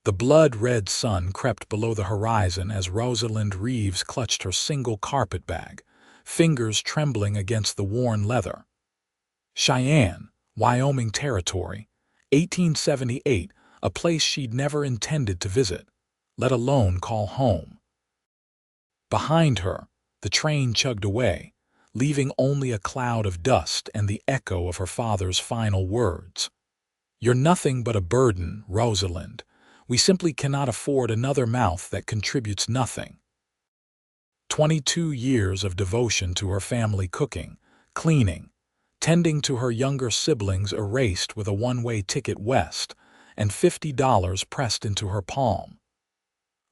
The blood-red sun crept below the horizon as Rosalind Reeves clutched her single carpet bag, fingers trembling against the worn leather. Cheyenne, Wyoming Territory, 1878, a place she'd never intended to visit, let alone call home. Behind her, the train chugged away, leaving only a cloud of dust and the echo of her father's final words. "You're nothing but a burden, Rosalind. We simply cannot afford another mouth that contributes nothing." 22 years of devotion to her family cooking, cleaning, tending to her younger siblings erased with a one-way ticket west, and $50 pressed into her palm.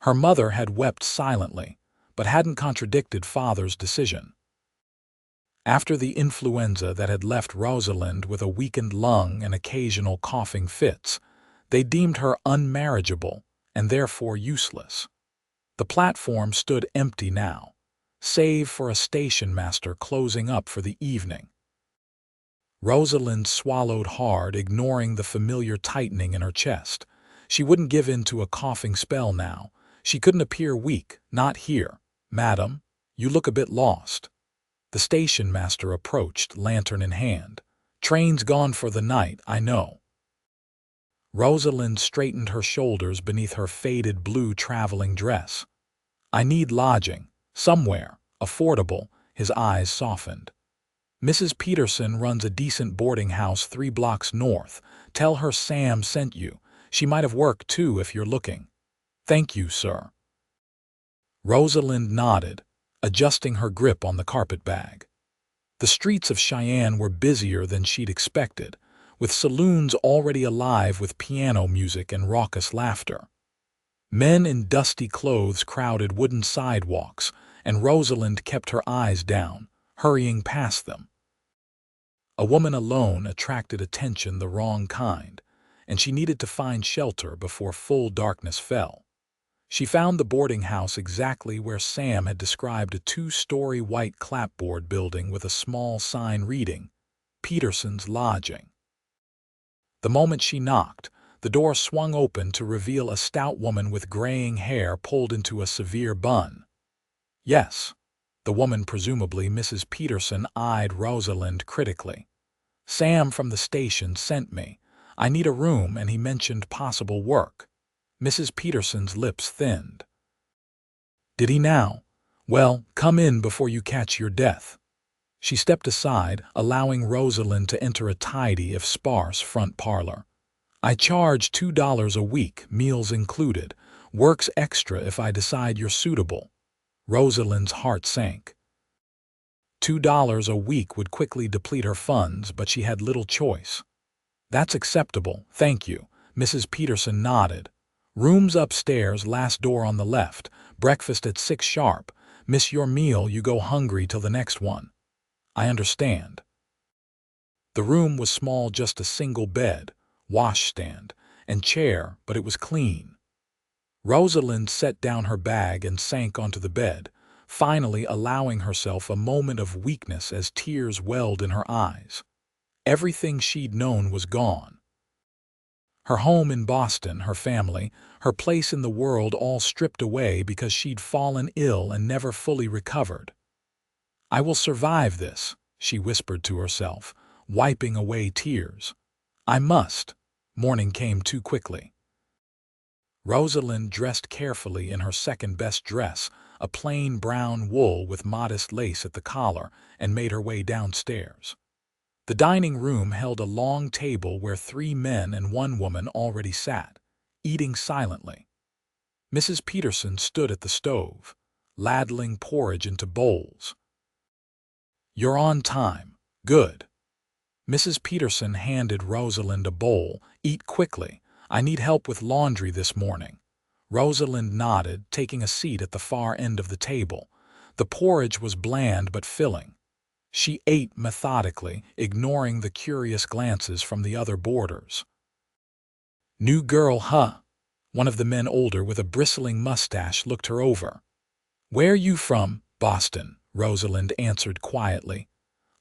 Her mother had wept silently, but hadn't contradicted father's decision. After the influenza that had left Rosalind with a weakened lung and occasional coughing fits, they deemed her unmarriageable and therefore useless. The platform stood empty now, save for a station master closing up for the evening. Rosalind swallowed hard, ignoring the familiar tightening in her chest. She wouldn't give in to a coughing spell now. She couldn't appear weak, not here. "Madam, you look a bit lost." The station master approached, lantern in hand. "Train's gone for the night, I know." Rosalind straightened her shoulders beneath her faded blue traveling dress. "I need lodging, somewhere, affordable." His eyes softened. "Mrs. Peterson runs a decent boarding house 3 blocks north. Tell her Sam sent you. She might have work too if you're looking." "Thank you, sir." Rosalind nodded, adjusting her grip on the carpet bag. The streets of Cheyenne were busier than she'd expected, with saloons already alive with piano music and raucous laughter. Men in dusty clothes crowded wooden sidewalks, and Rosalind kept her eyes down, hurrying past them. A woman alone attracted attention the wrong kind, and she needed to find shelter before full darkness fell. She found the boarding house exactly where Sam had described, a 2-story white clapboard building with a small sign reading, "Peterson's Lodging." The moment she knocked, the door swung open to reveal a stout woman with graying hair pulled into a severe bun. "Yes." The woman, presumably Mrs. Peterson, eyed Rosalind critically. "Sam from the station sent me. I need a room, and he mentioned possible work." Mrs. Peterson's lips thinned. "Did he now? Well, come in before you catch your death." She stepped aside, allowing Rosalind to enter a tidy if sparse front parlor. "I charge $2 a week, meals included. Works extra if I decide you're suitable." Rosalind's heart sank. $2 a week would quickly deplete her funds, but she had little choice. "That's acceptable, thank you." Mrs. Peterson nodded. "Rooms upstairs, last door on the left. Breakfast at 6 sharp. Miss your meal, you go hungry till the next one." "I understand." The room was small, just a single bed, washstand, and chair, but it was clean. Rosalind set down her bag and sank onto the bed, finally allowing herself a moment of weakness as tears welled in her eyes. Everything she'd known was gone. Her home in Boston, her family, her place in the world, all stripped away because she'd fallen ill and never fully recovered. "I will survive this," she whispered to herself, wiping away tears. "I must." Morning came too quickly. Rosalind dressed carefully in her second-best dress, a plain brown wool with modest lace at the collar, and made her way downstairs. The dining room held a long table where 3 men and 1 woman already sat, eating silently. Mrs. Peterson stood at the stove, ladling porridge into bowls. "You're on time. Good." Mrs. Peterson handed Rosalind a bowl. "Eat quickly. I need help with laundry this morning." Rosalind nodded, taking a seat at the far end of the table. The porridge was bland but filling. She ate methodically, ignoring the curious glances from the other boarders. "New girl, huh?" One of the men, older with a bristling mustache, looked her over. "Where you from?" "Boston," Rosalind answered quietly.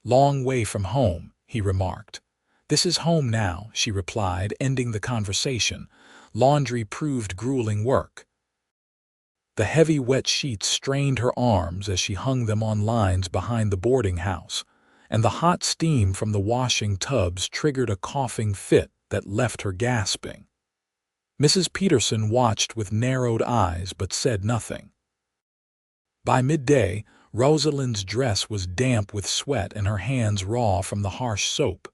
"Long way from home," he remarked. "This is home now," she replied, ending the conversation. Laundry proved grueling work. The heavy, wet sheets strained her arms as she hung them on lines behind the boarding house, and the hot steam from the washing tubs triggered a coughing fit that left her gasping. Mrs. Peterson watched with narrowed eyes but said nothing. By midday, Rosalind's dress was damp with sweat and her hands raw from the harsh soap.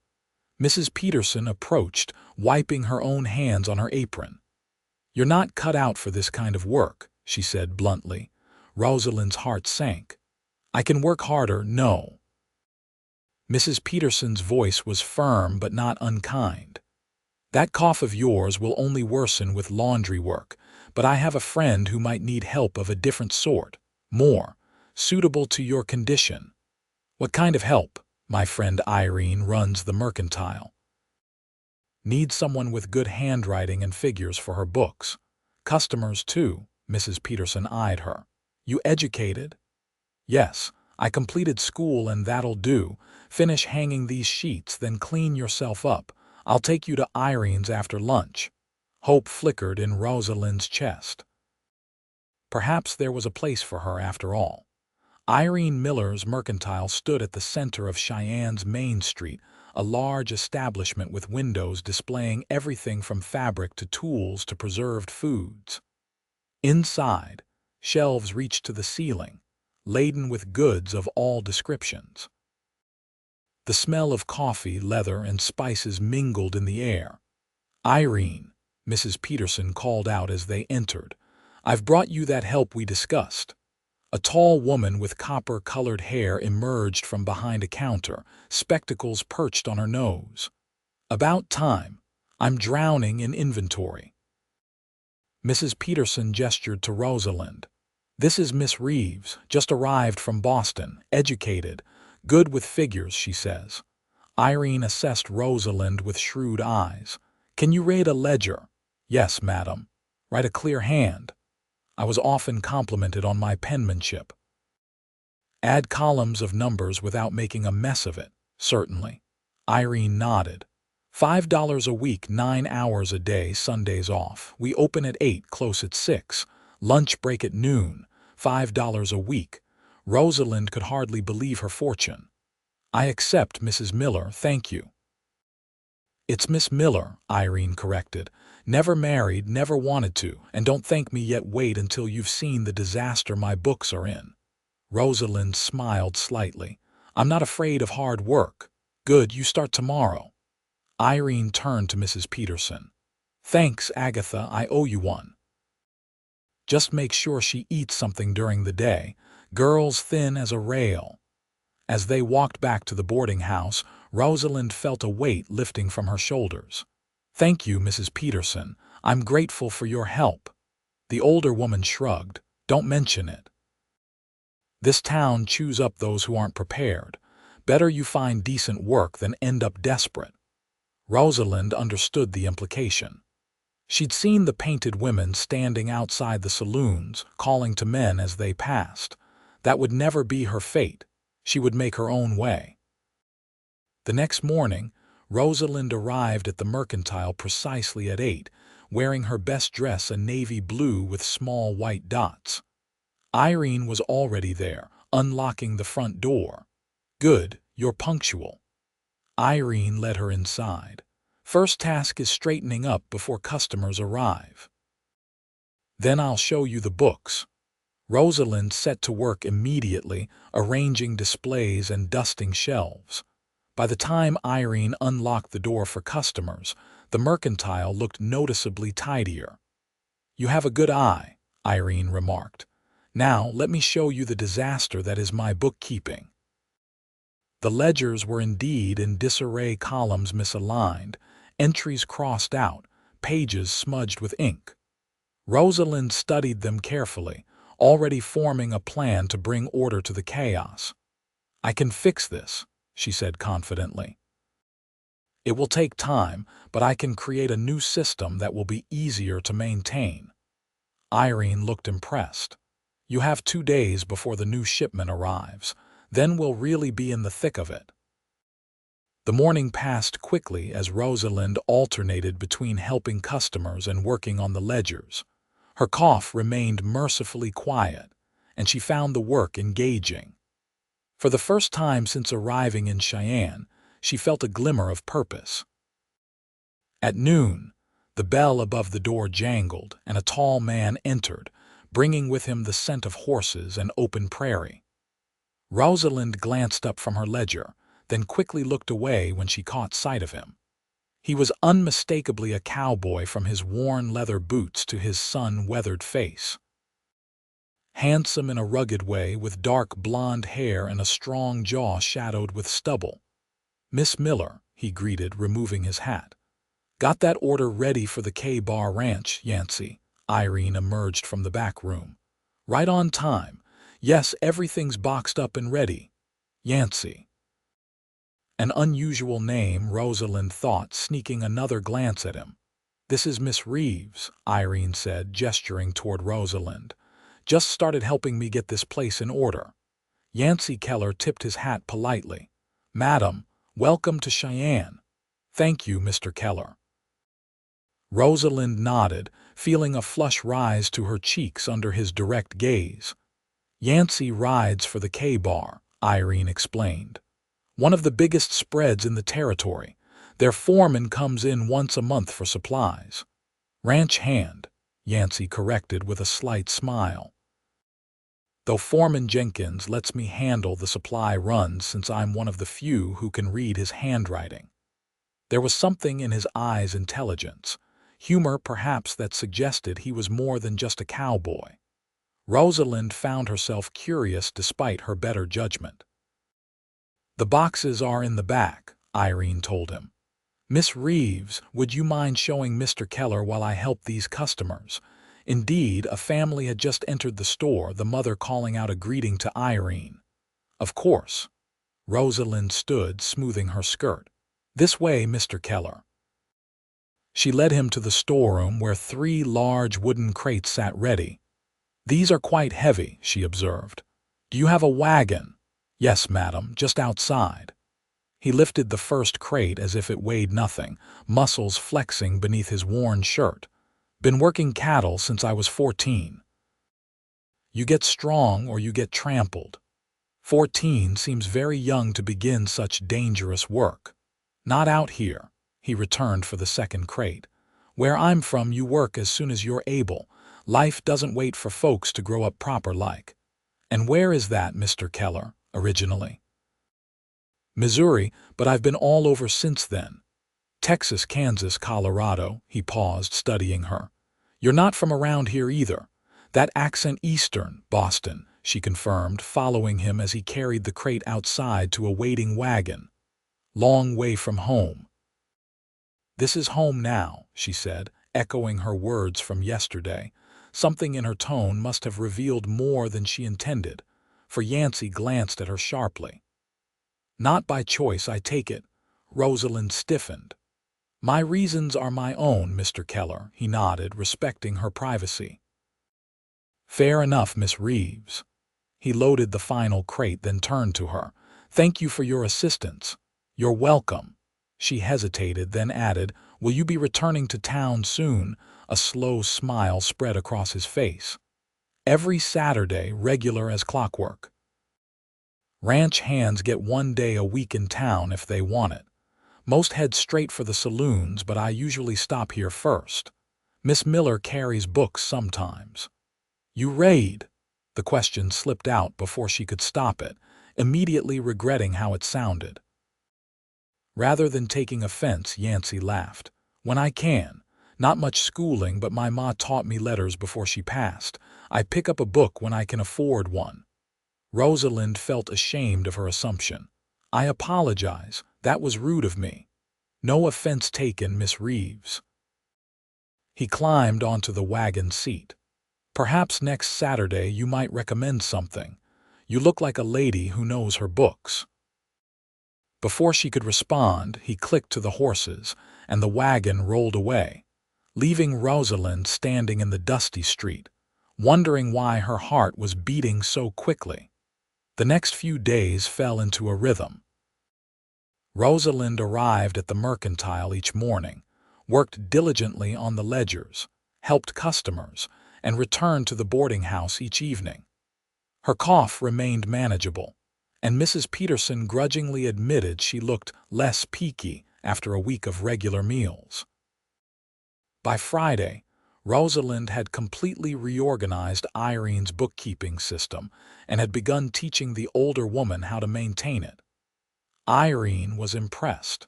Mrs. Peterson approached, wiping her own hands on her apron. "You're not cut out for this kind of work," she said bluntly. Rosalind's heart sank. "I can work harder, no." Mrs. Peterson's voice was firm but not unkind. "That cough of yours will only worsen with laundry work, but I have a friend who might need help of a different sort, more suitable to your condition." "What kind of help?" "My friend Irene runs the mercantile. Needs someone with good handwriting and figures for her books. Customers, too." Mrs. Peterson eyed her. "You educated?" "Yes, I completed school and that'll do. Finish hanging these sheets, then clean yourself up. I'll take you to Irene's after lunch." Hope flickered in Rosalind's chest. Perhaps there was a place for her after all. Irene Miller's mercantile stood at the center of Cheyenne's Main Street, a large establishment with windows displaying everything from fabric to tools to preserved foods. Inside, shelves reached to the ceiling, laden with goods of all descriptions. The smell of coffee, leather, and spices mingled in the air. "Irene," Mrs. Peterson called out as they entered, "I've brought you that help we discussed." A tall woman with copper-colored hair emerged from behind a counter, spectacles perched on her nose. "About time. I'm drowning in inventory." Mrs. Peterson gestured to Rosalind. "This is Miss Reeves, just arrived from Boston, educated, good with figures, she says." Irene assessed Rosalind with shrewd eyes. "Can you read a ledger?" "Yes, madam." "Write a clear hand?" "I was often complimented on my penmanship." "Add columns of numbers without making a mess of it?" "Certainly." Irene nodded. $5 a week, 9 hours a day, Sundays off. We open at 8, close at 6. Lunch break at noon. $5 a week. Rosalind could hardly believe her fortune. "I accept, Mrs. Miller, thank you." "It's Miss Miller," Irene corrected. "Never married, never wanted to, and don't thank me yet. Wait until you've seen the disaster my books are in." Rosalind smiled slightly. "I'm not afraid of hard work." "Good, you start tomorrow." Irene turned to Mrs. Peterson. "Thanks, Agatha, I owe you one." "Just make sure she eats something during the day. Girl's thin as a rail." As they walked back to the boarding house, Rosalind felt a weight lifting from her shoulders. "Thank you, Mrs. Peterson. I'm grateful for your help." The older woman shrugged. "Don't mention it. This town chews up those who aren't prepared. Better you find decent work than end up desperate." Rosalind understood the implication. She'd seen the painted women standing outside the saloons, calling to men as they passed. That would never be her fate. She would make her own way. The next morning, Rosalind arrived at the mercantile precisely at 8, wearing her best dress, a navy blue with small white dots. Irene was already there, unlocking the front door. "Good, you're punctual." Irene led her inside. "First task is straightening up before customers arrive. Then I'll show you the books." Rosalind set to work immediately, arranging displays and dusting shelves. By the time Irene unlocked the door for customers, the mercantile looked noticeably tidier. "You have a good eye," Irene remarked. "Now let me show you the disaster that is my bookkeeping." The ledgers were indeed in disarray, columns misaligned, entries crossed out, pages smudged with ink. Rosalind studied them carefully, already forming a plan to bring order to the chaos. "I can fix this," she said confidently. "It will take time, but I can create a new system that will be easier to maintain." Irene looked impressed. "You have 2 days before the new shipment arrives. Then we'll really be in the thick of it." The morning passed quickly as Rosalind alternated between helping customers and working on the ledgers. Her cough remained mercifully quiet, and she found the work engaging. For the first time since arriving in Cheyenne, she felt a glimmer of purpose. At noon, the bell above the door jangled, and a tall man entered, bringing with him the scent of horses and open prairie. Rosalind glanced up from her ledger, then quickly looked away when she caught sight of him. He was unmistakably a cowboy, from his worn leather boots to his sun-weathered face. Handsome in a rugged way, with dark blonde hair and a strong jaw shadowed with stubble. "Miss Miller," he greeted, removing his hat. "Got that order ready for the K-Bar Ranch, Yancey?" Irene emerged from the back room. "Right on time. Yes, everything's boxed up and ready. Yancey." An unusual name, Rosalind thought, sneaking another glance at him. "This is Miss Reeves," Irene said, gesturing toward Rosalind. "Just started helping me get this place in order." Yancey Keller tipped his hat politely. "Madam, welcome to Cheyenne." "Thank you, Mr. Keller." Rosalind nodded, feeling a flush rise to her cheeks under his direct gaze. "Yancey rides for the K-Bar," Irene explained. "One of the biggest spreads in the territory. Their foreman comes in once a month for supplies." "Ranch hand," Yancey corrected with a slight smile. "Though Foreman Jenkins lets me handle the supply runs, since I'm one of the few who can read his handwriting." There was something in his eyes' intelligence, humor perhaps, that suggested he was more than just a cowboy. Rosalind found herself curious despite her better judgment. "The boxes are in the back," Irene told him. "Miss Reeves, would you mind showing Mr. Keller while I help these customers?" Indeed, a family had just entered the store, the mother calling out a greeting to Irene. "Of course." Rosalind stood, smoothing her skirt. "This way, Mr. Keller." She led him to the storeroom, where 3 large wooden crates sat ready. "These are quite heavy," she observed. "Do you have a wagon?" "Yes, madam, just outside." He lifted the first crate as if it weighed nothing, muscles flexing beneath his worn shirt. "Been working cattle since I was 14. You get strong or you get trampled. 14 seems very young to begin such dangerous work." "Not out here." He returned for the second crate. "Where I'm from, you work as soon as you're able. Life doesn't wait for folks to grow up proper like." "And where is that, Mr. Keller, originally?" "Missouri, but I've been all over since then. Texas, Kansas, Colorado." He paused, studying her. "You're not from around here either." "That accent Eastern, Boston," she confirmed, following him as he carried the crate outside to a waiting wagon. "Long way from home." "This is home now," she said, echoing her words from yesterday. Something in her tone must have revealed more than she intended, for Yancey glanced at her sharply. "Not by choice, I take it." Rosalind stiffened. "My reasons are my own, Mr. Keller," he nodded, respecting her privacy. "Fair enough, Miss Reeves." He loaded the final crate, then turned to her. "Thank you for your assistance." "You're welcome." She hesitated, then added, "Will you be returning to town soon?" A slow smile spread across his face. "Every Saturday, regular as clockwork. Ranch hands get 1 day a week in town if they want it. Most head straight for the saloons, but I usually stop here first. Miss Miller carries books sometimes." "You raid?" The question slipped out before she could stop it, immediately regretting how it sounded. Rather than taking offense, Yancey laughed. "When I can. Not much schooling, but my ma taught me letters before she passed. I pick up a book when I can afford one." Rosalind felt ashamed of her assumption. "I apologize. That was rude of me." "No offense taken, Miss Reeves." He climbed onto the wagon seat. "Perhaps next Saturday you might recommend something. You look like a lady who knows her books." Before she could respond, he clicked to the horses, and the wagon rolled away, leaving Rosalind standing in the dusty street, wondering why her heart was beating so quickly. The next few days fell into a rhythm. Rosalind arrived at the mercantile each morning, worked diligently on the ledgers, helped customers, and returned to the boarding house each evening. Her cough remained manageable, and Mrs. Peterson grudgingly admitted she looked less peaky after a week of regular meals. By Friday, Rosalind had completely reorganized Irene's bookkeeping system and had begun teaching the older woman how to maintain it. Irene was impressed.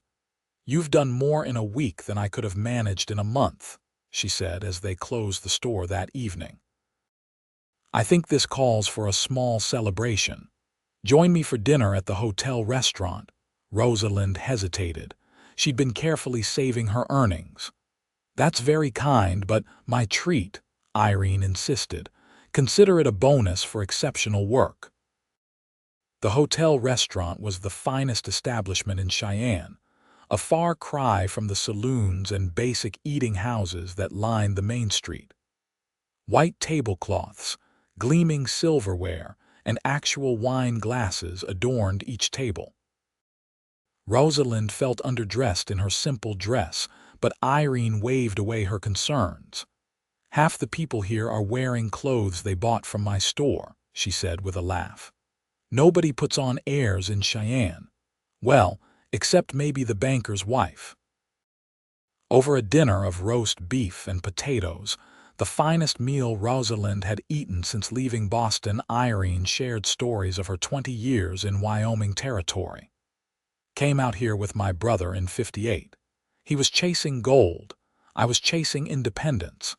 "You've done more in a week than I could have managed in a month," she said as they closed the store that evening. "I think this calls for a small celebration. Join me for dinner at the hotel restaurant." Rosalind hesitated. She'd been carefully saving her earnings. "That's very kind, but my treat," Irene insisted. "Consider it a bonus for exceptional work." The hotel restaurant was the finest establishment in Cheyenne, a far cry from the saloons and basic eating houses that lined the main street. White tablecloths, gleaming silverware, and actual wine glasses adorned each table. Rosalind felt underdressed in her simple dress, but Irene waved away her concerns. "Half the people here are wearing clothes they bought from my store," she said with a laugh. "Nobody puts on airs in Cheyenne. Well, except maybe the banker's wife." Over a dinner of roast beef and potatoes, the finest meal Rosalind had eaten since leaving Boston, Irene shared stories of her 20 years in Wyoming Territory. "Came out here with my brother in '58. He was chasing gold. I was chasing independence.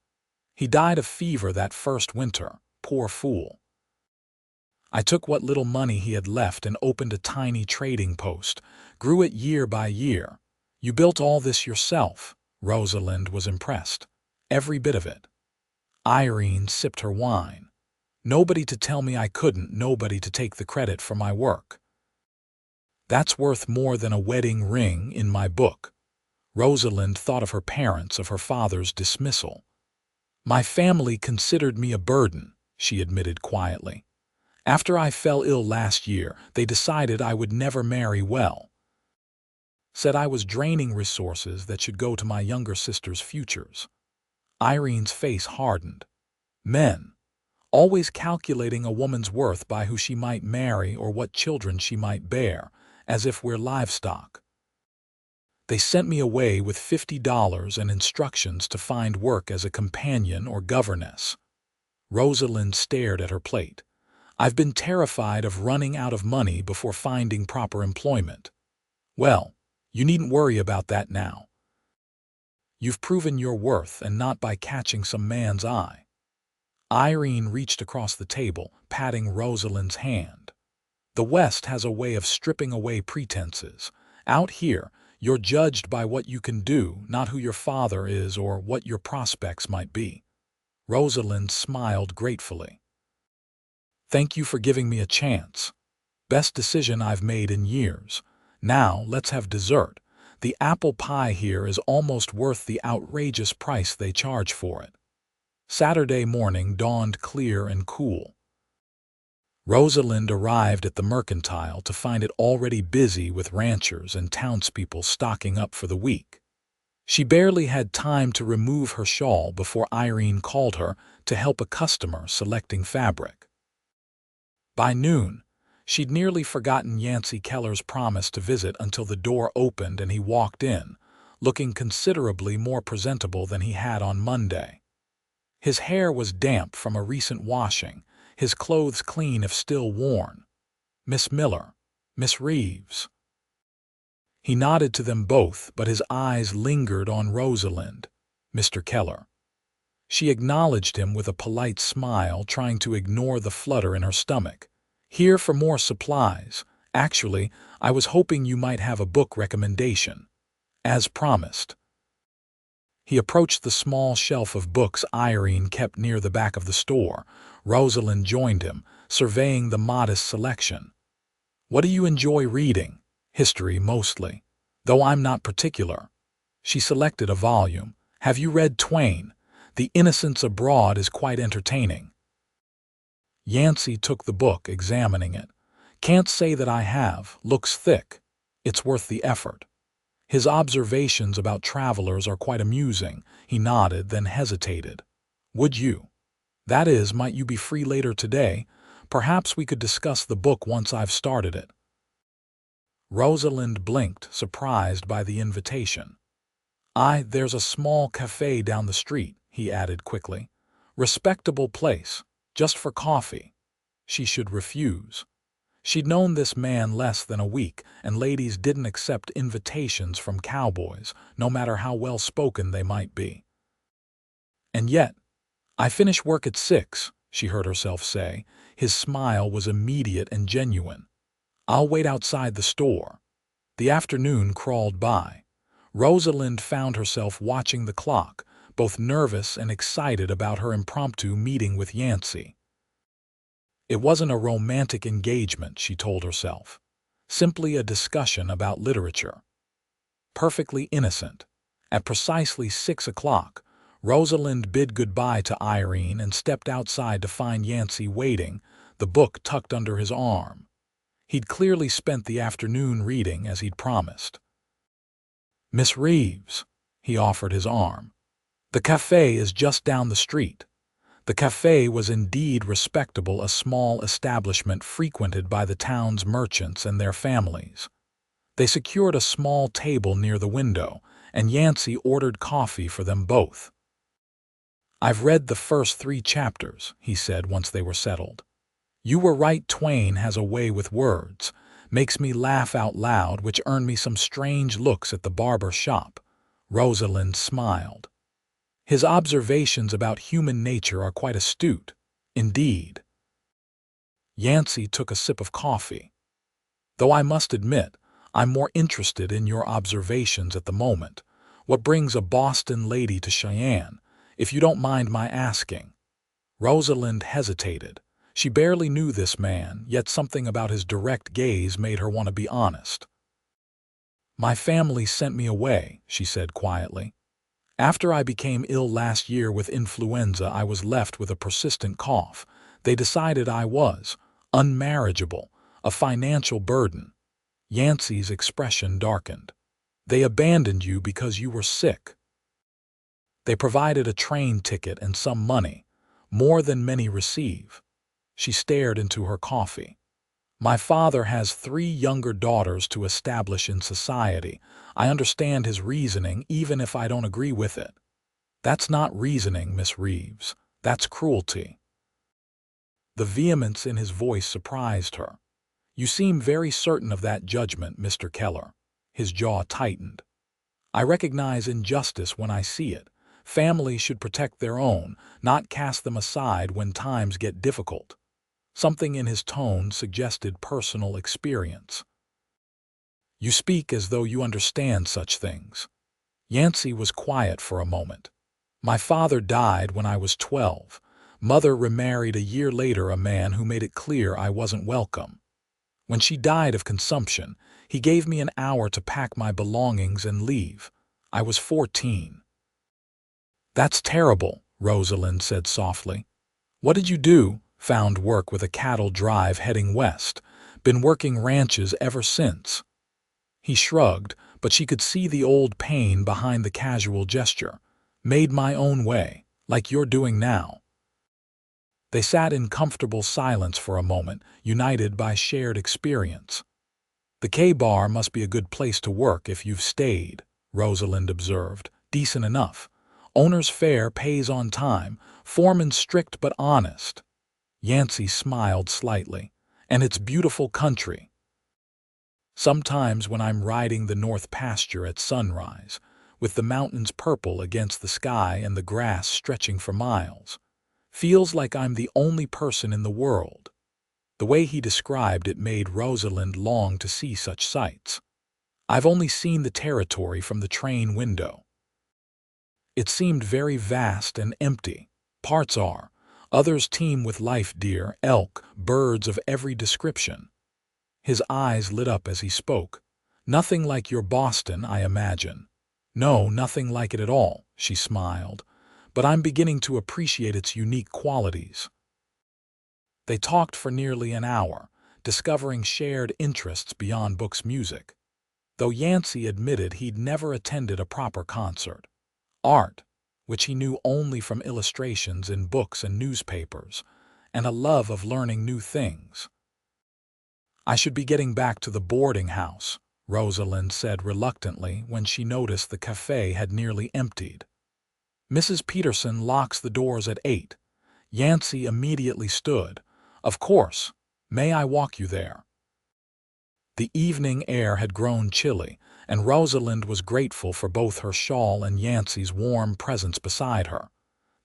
He died of fever that first winter, poor fool. I took what little money he had left and opened a tiny trading post, grew it year by year. You built all this yourself?" Rosalind was impressed. "Every bit of it." Irene sipped her wine. "Nobody to tell me I couldn't, nobody to take the credit for my work. That's worth more than a wedding ring in my book." Rosalind thought of her parents, of her father's dismissal. "My family considered me a burden," she admitted quietly. "After I fell ill last year, they decided I would never marry well. Said I was draining resources that should go to my younger sister's futures." Irene's face hardened. "Men, always calculating a woman's worth by who she might marry or what children she might bear, as if we're livestock. They sent me away with $50 and instructions to find work as a companion or governess." Rosalind stared at her plate. "I've been terrified of running out of money before finding proper employment." "Well, you needn't worry about that now. You've proven your worth, and not by catching some man's eye." Irene reached across the table, patting Rosalind's hand. "The West has a way of stripping away pretenses. Out here, you're judged by what you can do, not who your father is or what your prospects might be." Rosalind smiled gratefully. "Thank you for giving me a chance. Best decision I've made in years. Now let's have dessert. The apple pie here is almost worth the outrageous price they charge for it." Saturday morning dawned clear and cool. Rosalind arrived at the mercantile to find it already busy with ranchers and townspeople stocking up for the week. She barely had time to remove her shawl before Irene called her to help a customer selecting fabric. By noon, she'd nearly forgotten Yancey Keller's promise to visit until the door opened and he walked in, looking considerably more presentable than he had on Monday. His hair was damp from a recent washing, his clothes clean if still worn. "Miss Miller, Miss Reeves." He nodded to them both, but his eyes lingered on Rosalind. "Mr. Keller." She acknowledged him with a polite smile, trying to ignore the flutter in her stomach. "Here for more supplies. Actually, I was hoping you might have a book recommendation." "As promised." He approached the small shelf of books Irene kept near the back of the store. Rosalind joined him, surveying the modest selection. "What do you enjoy reading?" "History, mostly. Though I'm not particular." She selected a volume. "Have you read Twain? The Innocents Abroad is quite entertaining." Yancey took the book, examining it. "Can't say that I have. Looks thick." It's worth the effort. His observations about travelers are quite amusing. He nodded, then hesitated. Would you? That is, might you be free later today? Perhaps we could discuss the book once I've started it. Rosalind blinked, surprised by the invitation. There's a small cafe down the street, he added quickly. Respectable place, just for coffee. She should refuse. She'd known this man less than a week, and ladies didn't accept invitations from cowboys, no matter how well-spoken they might be. And yet, I finish work at 6, she heard herself say. His smile was immediate and genuine. I'll wait outside the store. The afternoon crawled by. Rosalind found herself watching the clock, both nervous and excited about her impromptu meeting with Yancey. It wasn't a romantic engagement, she told herself. Simply a discussion about literature. Perfectly innocent. At precisely 6 o'clock, Rosalind bid goodbye to Irene and stepped outside to find Yancey waiting, the book tucked under his arm. He'd clearly spent the afternoon reading as he'd promised. Miss Reeves, he offered his arm. The cafe is just down the street. The cafe was indeed respectable, a small establishment frequented by the town's merchants and their families. They secured a small table near the window, and Yancey ordered coffee for them both. I've read the first 3 chapters, he said once they were settled. You were right, Twain has a way with words, makes me laugh out loud, which earned me some strange looks at the barber shop. Rosalind smiled. His observations about human nature are quite astute, indeed. Yancey took a sip of coffee. Though I must admit, I'm more interested in your observations at the moment. What brings a Boston lady to Cheyenne, if you don't mind my asking? Rosalind hesitated. She barely knew this man, yet something about his direct gaze made her want to be honest. My family sent me away, she said quietly. After I became ill last year with influenza, I was left with a persistent cough. They decided I was unmarriageable, a financial burden. Yancey's expression darkened. They abandoned you because you were sick. They provided a train ticket and some money, more than many receive. She stared into her coffee. My father has 3 younger daughters to establish in society. I understand his reasoning, even if I don't agree with it. That's not reasoning, Miss Reeves. That's cruelty. The vehemence in his voice surprised her. You seem very certain of that judgment, Mr. Keller. His jaw tightened. I recognize injustice when I see it. Families should protect their own, not cast them aside when times get difficult. Something in his tone suggested personal experience. You speak as though you understand such things. Yancey was quiet for a moment. My father died when I was 12. Mother remarried a year later a man who made it clear I wasn't welcome. When she died of consumption, he gave me an hour to pack my belongings and leave. I was 14. That's terrible, Rosalind said softly. What did you do? Found work with a cattle drive heading west. Been working ranches ever since. He shrugged, but she could see the old pain behind the casual gesture. Made my own way, like you're doing now. They sat in comfortable silence for a moment, united by shared experience. The K-Bar must be a good place to work if you've stayed, Rosalind observed. Decent enough. Owner's fare pays on time, foreman strict but honest. Yancey smiled slightly. And it's beautiful country. Sometimes when I'm riding the north pasture at sunrise, with the mountains purple against the sky and the grass stretching for miles, feels like I'm the only person in the world. The way he described it made Rosalind long to see such sights. I've only seen the territory from the train window. It seemed very vast and empty. Parts are. Others teem with life, deer, elk, birds of every description. His eyes lit up as he spoke. Nothing like your Boston, I imagine. No, nothing like it at all, she smiled. But I'm beginning to appreciate its unique qualities. They talked for nearly an hour, discovering shared interests beyond books, music. though Yancey admitted he'd never attended a proper concert. Art, which he knew only from illustrations in books and newspapers, and a love of learning new things. "I should be getting back to the boarding house," Rosalind said reluctantly when she noticed the cafe had nearly emptied. "Mrs. Peterson locks the doors at 8. Yancey immediately stood. "Of course. May I walk you there?" The evening air had grown chilly, and Rosalind was grateful for both her shawl and Yancey's warm presence beside her.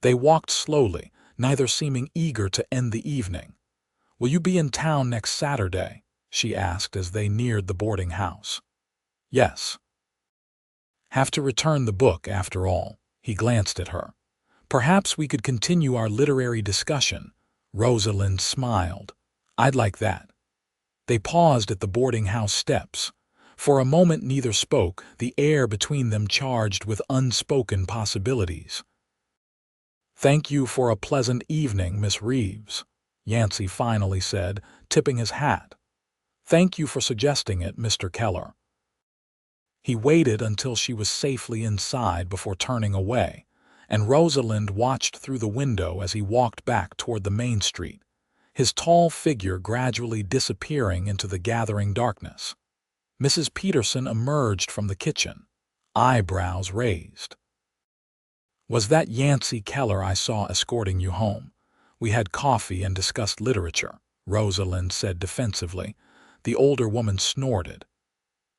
They walked slowly, neither seeming eager to end the evening. "Will you be in town next Saturday?" she asked as they neared the boarding house. "Yes." "Have to return the book, after all." He glanced at her. "Perhaps we could continue our literary discussion." Rosalind smiled. "I'd like that." They paused at the boarding house steps. For a moment neither spoke, the air between them charged with unspoken possibilities. "Thank you for a pleasant evening, Miss Reeves," Yancey finally said, tipping his hat. "Thank you for suggesting it, Mr. Keller." He waited until she was safely inside before turning away, and Rosalind watched through the window as he walked back toward the main street, his tall figure gradually disappearing into the gathering darkness. Mrs. Peterson emerged from the kitchen, eyebrows raised. "Was that Yancey Keller I saw escorting you home? We had coffee and discussed literature," Rosalind said defensively. The older woman snorted.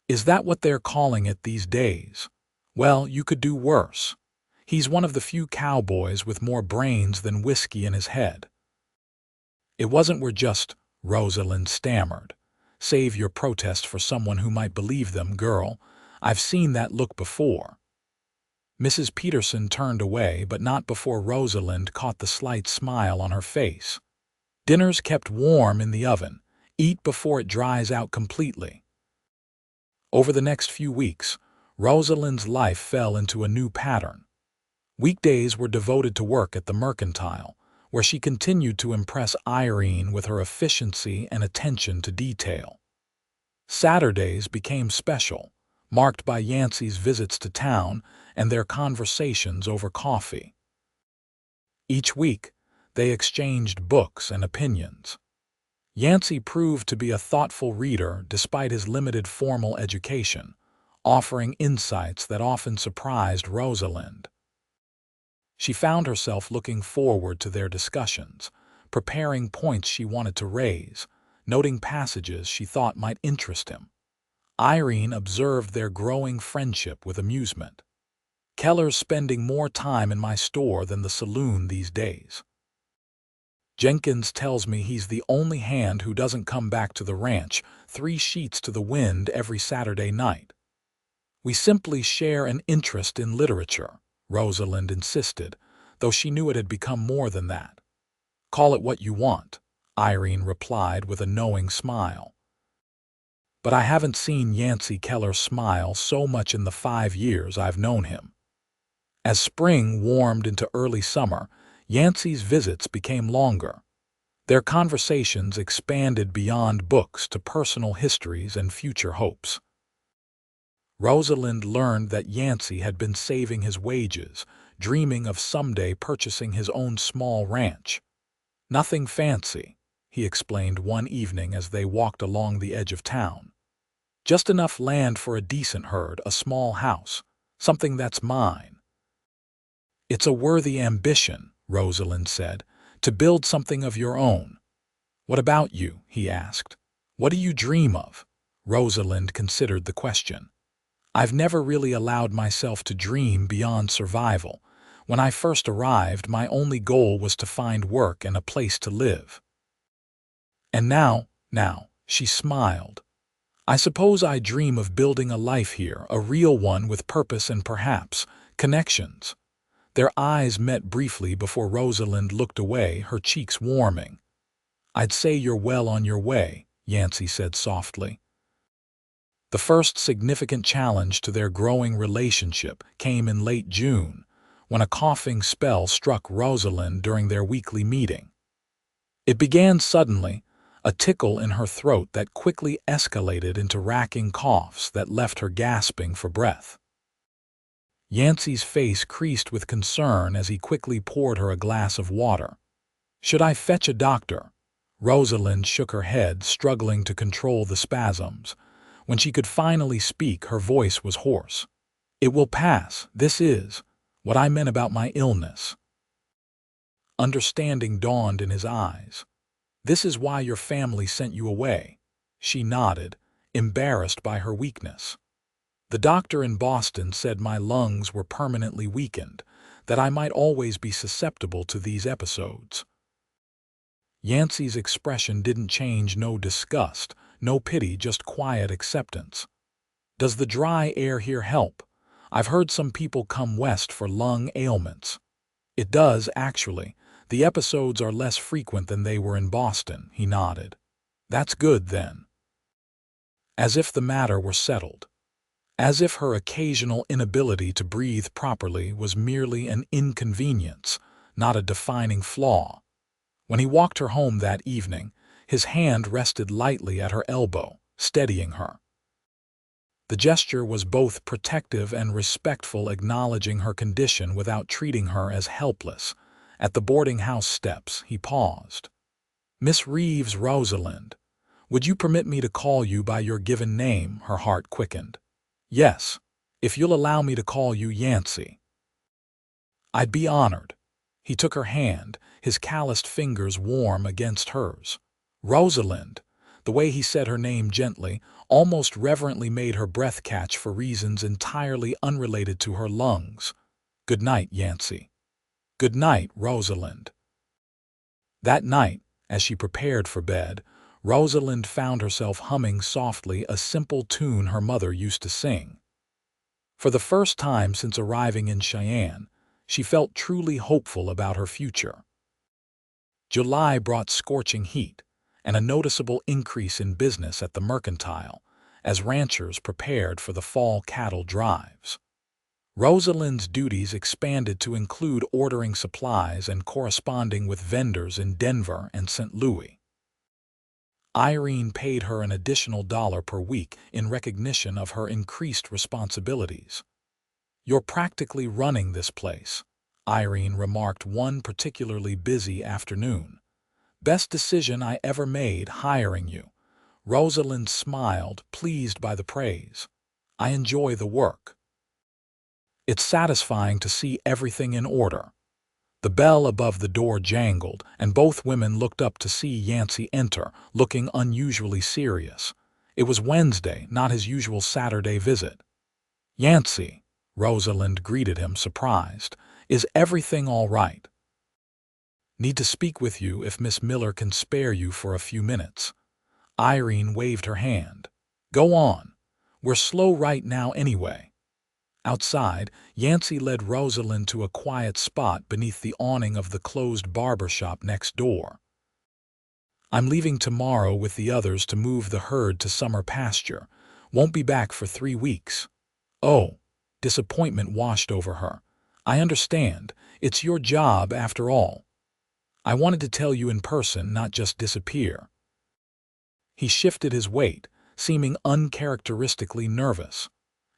"Is that what they're calling it these days? Well, you could do worse. He's one of the few cowboys with more brains than whiskey in his head." "It wasn't we're just," Rosalind stammered. "Save your protest for someone who might believe them, girl. I've seen that look before." Mrs. Peterson turned away, but not before Rosalind caught the slight smile on her face. "Dinner's kept warm in the oven. Eat before it dries out completely." Over the next few weeks, Rosalind's life fell into a new pattern. Weekdays were devoted to work at the mercantile, where she continued to impress Irene with her efficiency and attention to detail. Saturdays became special, marked by Yancey's visits to town and their conversations over coffee. Each week, they exchanged books and opinions. Yancey proved to be a thoughtful reader despite his limited formal education, offering insights that often surprised Rosalind. She found herself looking forward to their discussions, preparing points she wanted to raise, noting passages she thought might interest him. Irene observed their growing friendship with amusement. "Keller's spending more time in my store than the saloon these days. Jenkins tells me he's the only hand who doesn't come back to the ranch 3 sheets to the wind every Saturday night." "We simply share an interest in literature," Rosalind insisted, though she knew it had become more than that. "Call it what you want," Irene replied with a knowing smile. "But I haven't seen Yancey Keller smile so much in the 5 years I've known him." As spring warmed into early summer, Yancey's visits became longer. Their conversations expanded beyond books to personal histories and future hopes. Rosalind learned that Yancey had been saving his wages, dreaming of someday purchasing his own small ranch. "Nothing fancy," he explained one evening as they walked along the edge of town. "Just enough land for a decent herd, a small house, something that's mine." "It's a worthy ambition," Rosalind said, "to build something of your own." "What about you?" he asked. "What do you dream of?" Rosalind considered the question. "I've never really allowed myself to dream beyond survival. When I first arrived, my only goal was to find work and a place to live." "And now," she smiled. "I suppose I dream of building a life here, a real one with purpose and perhaps connections." Their eyes met briefly before Rosalind looked away, her cheeks warming. "I'd say you're well on your way," Yancey said softly. The first significant challenge to their growing relationship came in late June, when a coughing spell struck Rosalind during their weekly meeting. It began suddenly, a tickle in her throat that quickly escalated into racking coughs that left her gasping for breath. Yancey's face creased with concern as he quickly poured her a glass of water. "Should I fetch a doctor?" Rosalind shook her head, struggling to control the spasms. When she could finally speak, her voice was hoarse. "It will pass. This is what I meant about my illness." Understanding dawned in his eyes. "This is why your family sent you away." She nodded, embarrassed by her weakness. "The doctor in Boston said my lungs were permanently weakened, that I might always be susceptible to these episodes." Yancey's expression didn't change. No disgust, no pity, just quiet acceptance. "Does the dry air here help? I've heard some people come west for lung ailments." "It does, actually. The episodes are less frequent than they were in Boston," he nodded. "That's good, then." As if the matter were settled. As if her occasional inability to breathe properly was merely an inconvenience, not a defining flaw. When he walked her home that evening, his hand rested lightly at her elbow, steadying her. The gesture was both protective and respectful, acknowledging her condition without treating her as helpless. At the boarding house steps, he paused. "Miss Reeves, Rosalind, would you permit me to call you by your given name?" Her heart quickened. "Yes, if you'll allow me to call you Yancey." "I'd be honored." He took her hand, his calloused fingers warm against hers. "Rosalind," the way he said her name gently, almost reverently, made her breath catch for reasons entirely unrelated to her lungs. "Good night, Yancey." "Good night, Rosalind." That night, as she prepared for bed, Rosalind found herself humming softly a simple tune her mother used to sing. For the first time since arriving in Cheyenne, she felt truly hopeful about her future. July brought scorching heat and a noticeable increase in business at the mercantile as ranchers prepared for the fall cattle drives. Rosalind's duties expanded to include ordering supplies and corresponding with vendors in Denver and St. Louis. Irene paid her an additional $1 per week in recognition of her increased responsibilities. "You're practically running this place," Irene remarked one particularly busy afternoon. "Best decision I ever made hiring you." Rosalind smiled, pleased by the praise. "I enjoy the work. It's satisfying to see everything in order." The bell above the door jangled, and both women looked up to see Yancey enter, looking unusually serious. It was Wednesday, not his usual Saturday visit. "Yancey," Rosalind greeted him, surprised. "Is everything all right?" "Need to speak with you if Miss Miller can spare you for a few minutes." Irene waved her hand. "Go on. We're slow right now anyway." Outside, Yancey led Rosalind to a quiet spot beneath the awning of the closed barber shop next door. "I'm leaving tomorrow with the others to move the herd to summer pasture. Won't be back for 3 weeks. "Oh," disappointment washed over her. "I understand. It's your job after all. I wanted to tell you in person, not just disappear." He shifted his weight, seeming uncharacteristically nervous.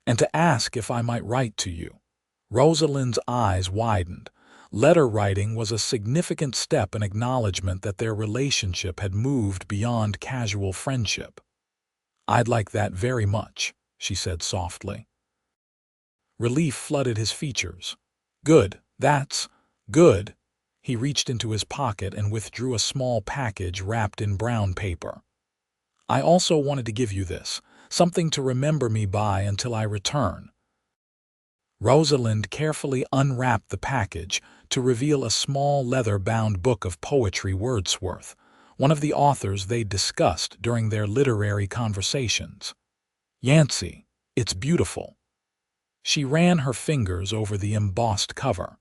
"And to ask if I might write to you." Rosalind's eyes widened. Letter writing was a significant step, an acknowledgement that their relationship had moved beyond casual friendship. "I'd like that very much," she said softly. Relief flooded his features. "Good, that's good." He reached into his pocket and withdrew a small package wrapped in brown paper. "I also wanted to give you this, something to remember me by until I return." Rosalind carefully unwrapped the package to reveal a small leather-bound book of poetry. Wordsworth, one of the authors they'd discussed during their literary conversations. "Yancey, it's beautiful." She ran her fingers over the embossed cover.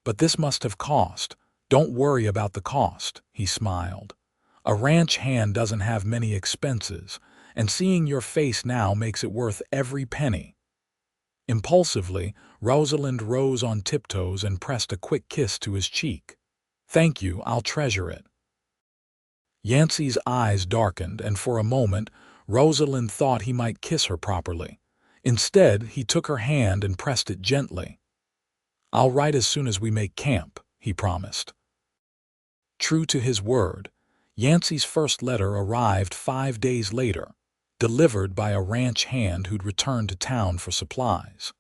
"But this must have cost." "Don't worry about the cost," he smiled. "A ranch hand doesn't have many expenses, and seeing your face now makes it worth every penny." Impulsively, Rosalind rose on tiptoes and pressed a quick kiss to his cheek. "Thank you, I'll treasure it." Yancey's eyes darkened, and for a moment, Rosalind thought he might kiss her properly. Instead, he took her hand and pressed it gently. "I'll write as soon as we make camp," he promised. True to his word, Yancey's first letter arrived 5 days later, delivered by a ranch hand who'd returned to town for supplies.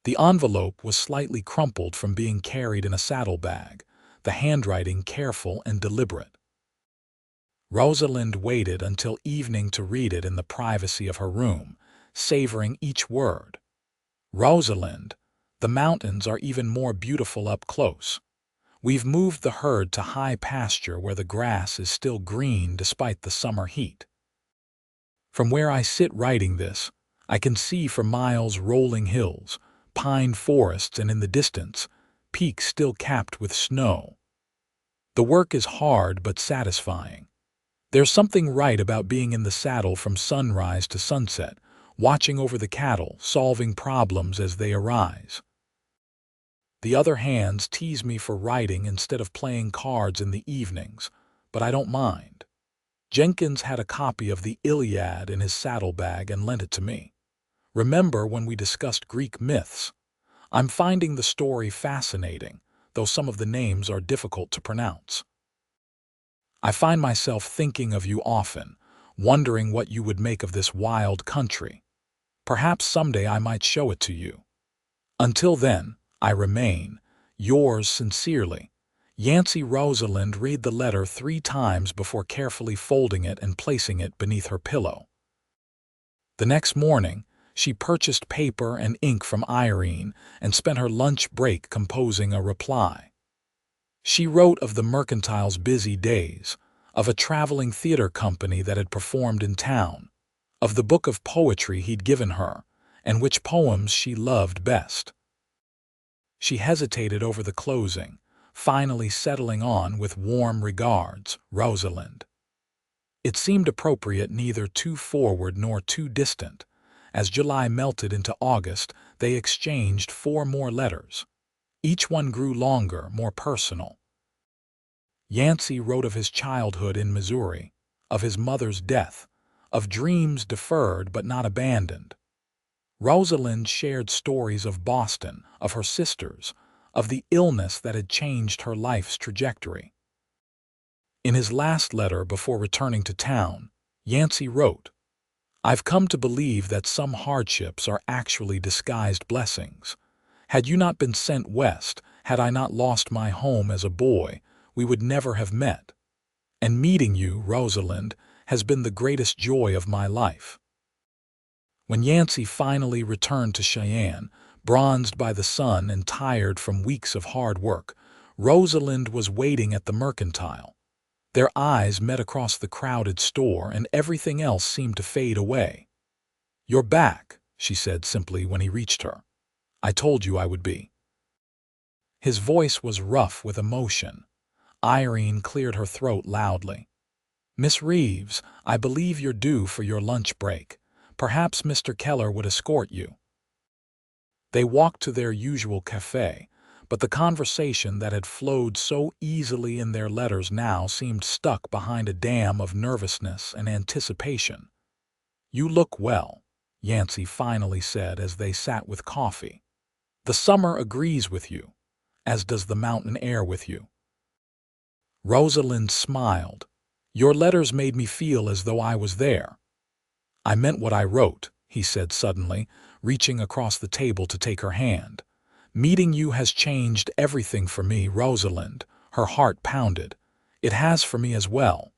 The envelope was slightly crumpled from being carried in a saddlebag, the handwriting careful and deliberate. Rosalind waited until evening to read it in the privacy of her room, savoring each word. "Rosalind, the mountains are even more beautiful up close. We've moved the herd to high pasture where the grass is still green despite the summer heat. From where I sit writing this, I can see for miles rolling hills, pine forests, and in the distance, peaks still capped with snow. The work is hard but satisfying. There's something right about being in the saddle from sunrise to sunset, watching over the cattle, solving problems as they arise. The other hands tease me for writing instead of playing cards in the evenings, but I don't mind. Jenkins had a copy of the Iliad in his saddlebag and lent it to me. Remember when we discussed Greek myths? I'm finding the story fascinating, though some of the names are difficult to pronounce. I find myself thinking of you often, wondering what you would make of this wild country. Perhaps someday I might show it to you. Until then, I remain, yours sincerely, Yancey." Rosalind read the letter 3 times before carefully folding it and placing it beneath her pillow. The next morning, she purchased paper and ink from Irene and spent her lunch break composing a reply. She wrote of the mercantile's busy days, of a traveling theater company that had performed in town, of the book of poetry he'd given her, and which poems she loved best. She hesitated over the closing, finally settling on "with warm regards, Rosalind." It seemed appropriate, neither too forward nor too distant. As July melted into August, they exchanged 4 more letters. Each one grew longer, more personal. Yancey wrote of his childhood in Missouri, of his mother's death, of dreams deferred but not abandoned. Rosalind shared stories of Boston, of her sisters, of the illness that had changed her life's trajectory. In his last letter before returning to town, Yancey wrote, "I've come to believe that some hardships are actually disguised blessings. Had you not been sent west, had I not lost my home as a boy, we would never have met. And meeting you, Rosalind, has been the greatest joy of my life." When Yancey finally returned to Cheyenne, bronzed by the sun and tired from weeks of hard work, Rosalind was waiting at the mercantile. Their eyes met across the crowded store, and everything else seemed to fade away. "You're back," she said simply when he reached her. "I told you I would be." His voice was rough with emotion. Irene cleared her throat loudly. "Miss Reeves, I believe you're due for your lunch break. Perhaps Mr. Keller would escort you." They walked to their usual cafe, but the conversation that had flowed so easily in their letters now seemed stuck behind a dam of nervousness and anticipation. "You look well," Yancey finally said as they sat with coffee. "The summer agrees with you, as does the mountain air with you." Rosalind smiled. "Your letters made me feel as though I was there." "I meant what I wrote," he said suddenly, reaching across the table to take her hand. "Meeting you has changed everything for me, Rosalind." Her heart pounded. "It has for me as well.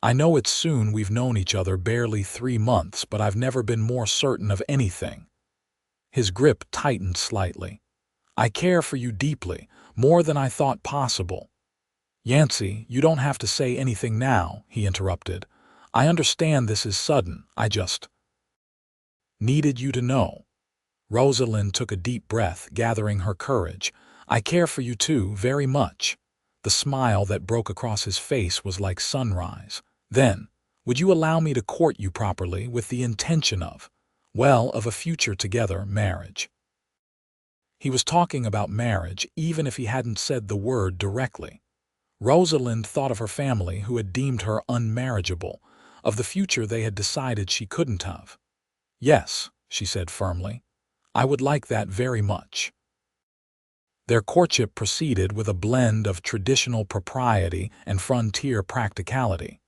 I know it's soon, we've known each other barely 3 months, but I've never been more certain of anything." His grip tightened slightly. "I care for you deeply, more than I thought possible." "Yancey, you don't have to say anything now," he interrupted. "I understand this is sudden. I just needed you to know." Rosalind took a deep breath, gathering her courage. "I care for you too, very much." The smile that broke across his face was like sunrise. "Then, would you allow me to court you properly with the intention of, well, of a future together, marriage?" He was talking about marriage even if he hadn't said the word directly. Rosalind thought of her family who had deemed her unmarriageable, of the future they had decided she couldn't have. "Yes," she said firmly, "I would like that very much." Their courtship proceeded with a blend of traditional propriety and frontier practicality.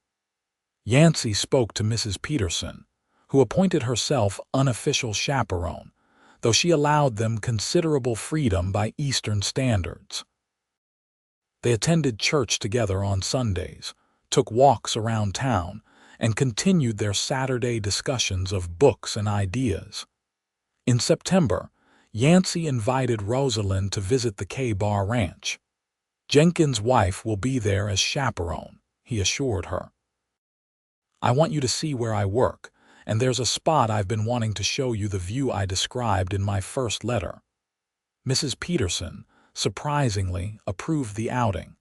Yancey spoke to Mrs. Peterson, who appointed herself unofficial chaperone, though she allowed them considerable freedom by Eastern standards. They attended church together on Sundays, took walks around town, and continued their Saturday discussions of books and ideas. In September, Yancey invited Rosalind to visit the K-Bar Ranch. "Jenkins' wife will be there as chaperone," he assured her. "I want you to see where I work, and there's a spot I've been wanting to show you, the view I described in my first letter." Mrs. Peterson, surprisingly, approved the outing.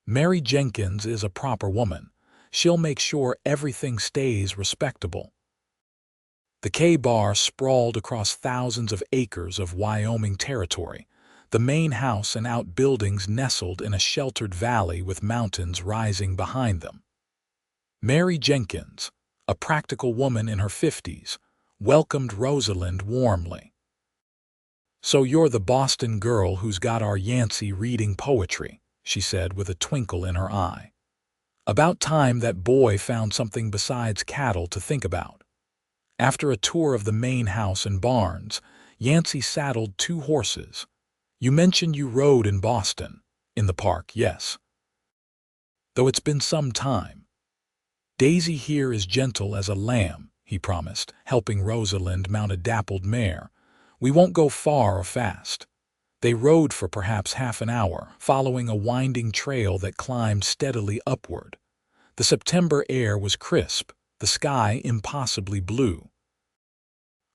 "Mary Jenkins is a proper woman. She'll make sure everything stays respectable." The K-Bar sprawled across thousands of acres of Wyoming Territory, the main house and outbuildings nestled in a sheltered valley with mountains rising behind them. Mary Jenkins, a practical woman in her 50s, welcomed Rosalind warmly. "So you're the Boston girl who's got our Yancey reading poetry," she said with a twinkle in her eye. "About time that boy found something besides cattle to think about." After a tour of the main house and barns, Yancey saddled 2 horses. "You mentioned you rode in Boston." "In the park, yes. Though it's been some time." "Daisy here is gentle as a lamb," he promised, helping Rosalind mount a dappled mare. "We won't go far or fast." They rode for perhaps half an hour, following a winding trail that climbed steadily upward. The September air was crisp, the sky impossibly blue.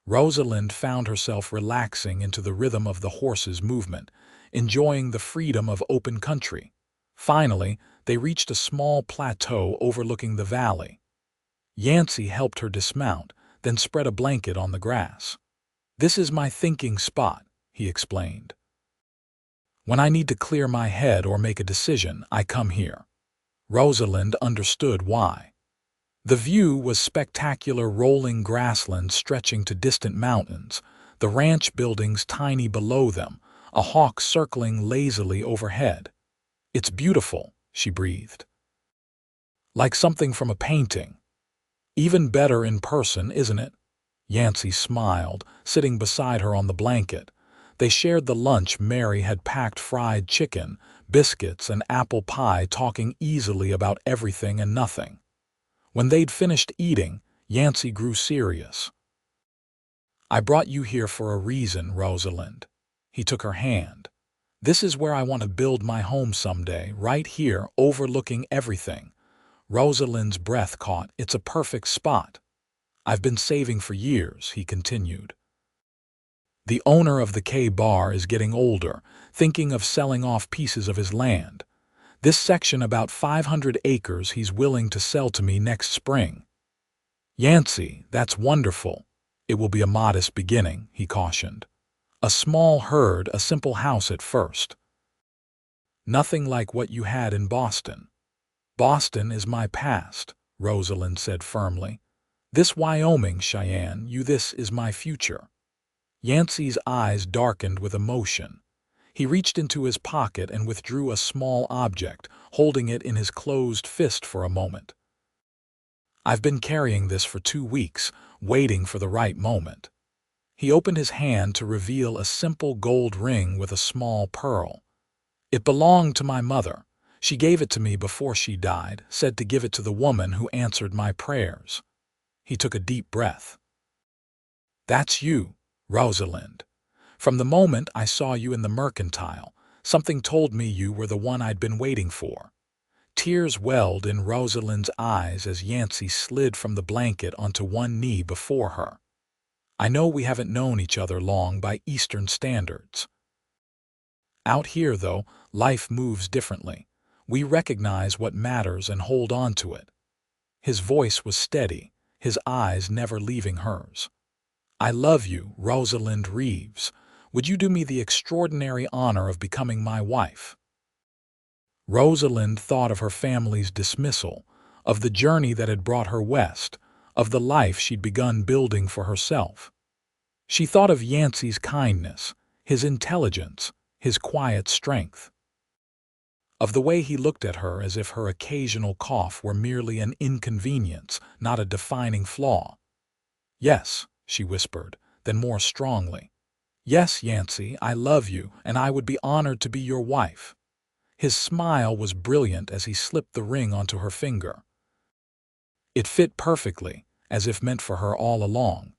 Rosalind found herself relaxing into the rhythm of the horses' movement, enjoying the freedom of open country. Finally, they reached a small plateau overlooking the valley. Yancey helped her dismount, then spread a blanket on the grass. "This is my thinking spot," he explained. "When I need to clear my head or make a decision, I come here." Rosalind understood why. The view was spectacular, rolling grassland stretching to distant mountains, the ranch buildings tiny below them, a hawk circling lazily overhead. "It's beautiful," she breathed. "Like something from a painting." "Even better in person, isn't it?" Yancey smiled, sitting beside her on the blanket. They shared the lunch Mary had packed: fried chicken, biscuits, and apple pie, talking easily about everything and nothing. When they'd finished eating, Yancey grew serious. "I brought you here for a reason, Rosalind." He took her hand. "This is where I want to build my home someday, right here, overlooking everything." Rosalind's breath caught. "It's a perfect spot. I've been saving for years," he continued. "The owner of the K-Bar is getting older, thinking of selling off pieces of his land. This section, about 500 acres, he's willing to sell to me next spring." "Yancey, that's wonderful." "It will be a modest beginning," he cautioned. "A small herd, a simple house at first. Nothing like what you had in Boston." "Boston is my past," Rosalind said firmly. "This Wyoming, Cheyenne, this is my future." Yancey's eyes darkened with emotion. He reached into his pocket and withdrew a small object, holding it in his closed fist for a moment. "I've been carrying this for 2 weeks, waiting for the right moment." He opened his hand to reveal a simple gold ring with a small pearl. "It belonged to my mother. She gave it to me before she died, said to give it to the woman who answered my prayers." He took a deep breath. "That's you, Rosalind. From the moment I saw you in the mercantile, something told me you were the one I'd been waiting for." Tears welled in Rosalind's eyes as Yancey slid from the blanket onto one knee before her. "I know we haven't known each other long by Eastern standards. Out here, though, life moves differently. We recognize what matters and hold on to it." His voice was steady, his eyes never leaving hers. "I love you, Rosalind Reeves. Would you do me the extraordinary honor of becoming my wife?" Rosalind thought of her family's dismissal, of the journey that had brought her west, of the life she'd begun building for herself. She thought of Yancey's kindness, his intelligence, his quiet strength. Of the way he looked at her as if her occasional cough were merely an inconvenience, not a defining flaw. "Yes," she whispered, then more strongly. "Yes, Yancey, I love you, and I would be honored to be your wife." His smile was brilliant as he slipped the ring onto her finger. It fit perfectly, as if meant for her all along.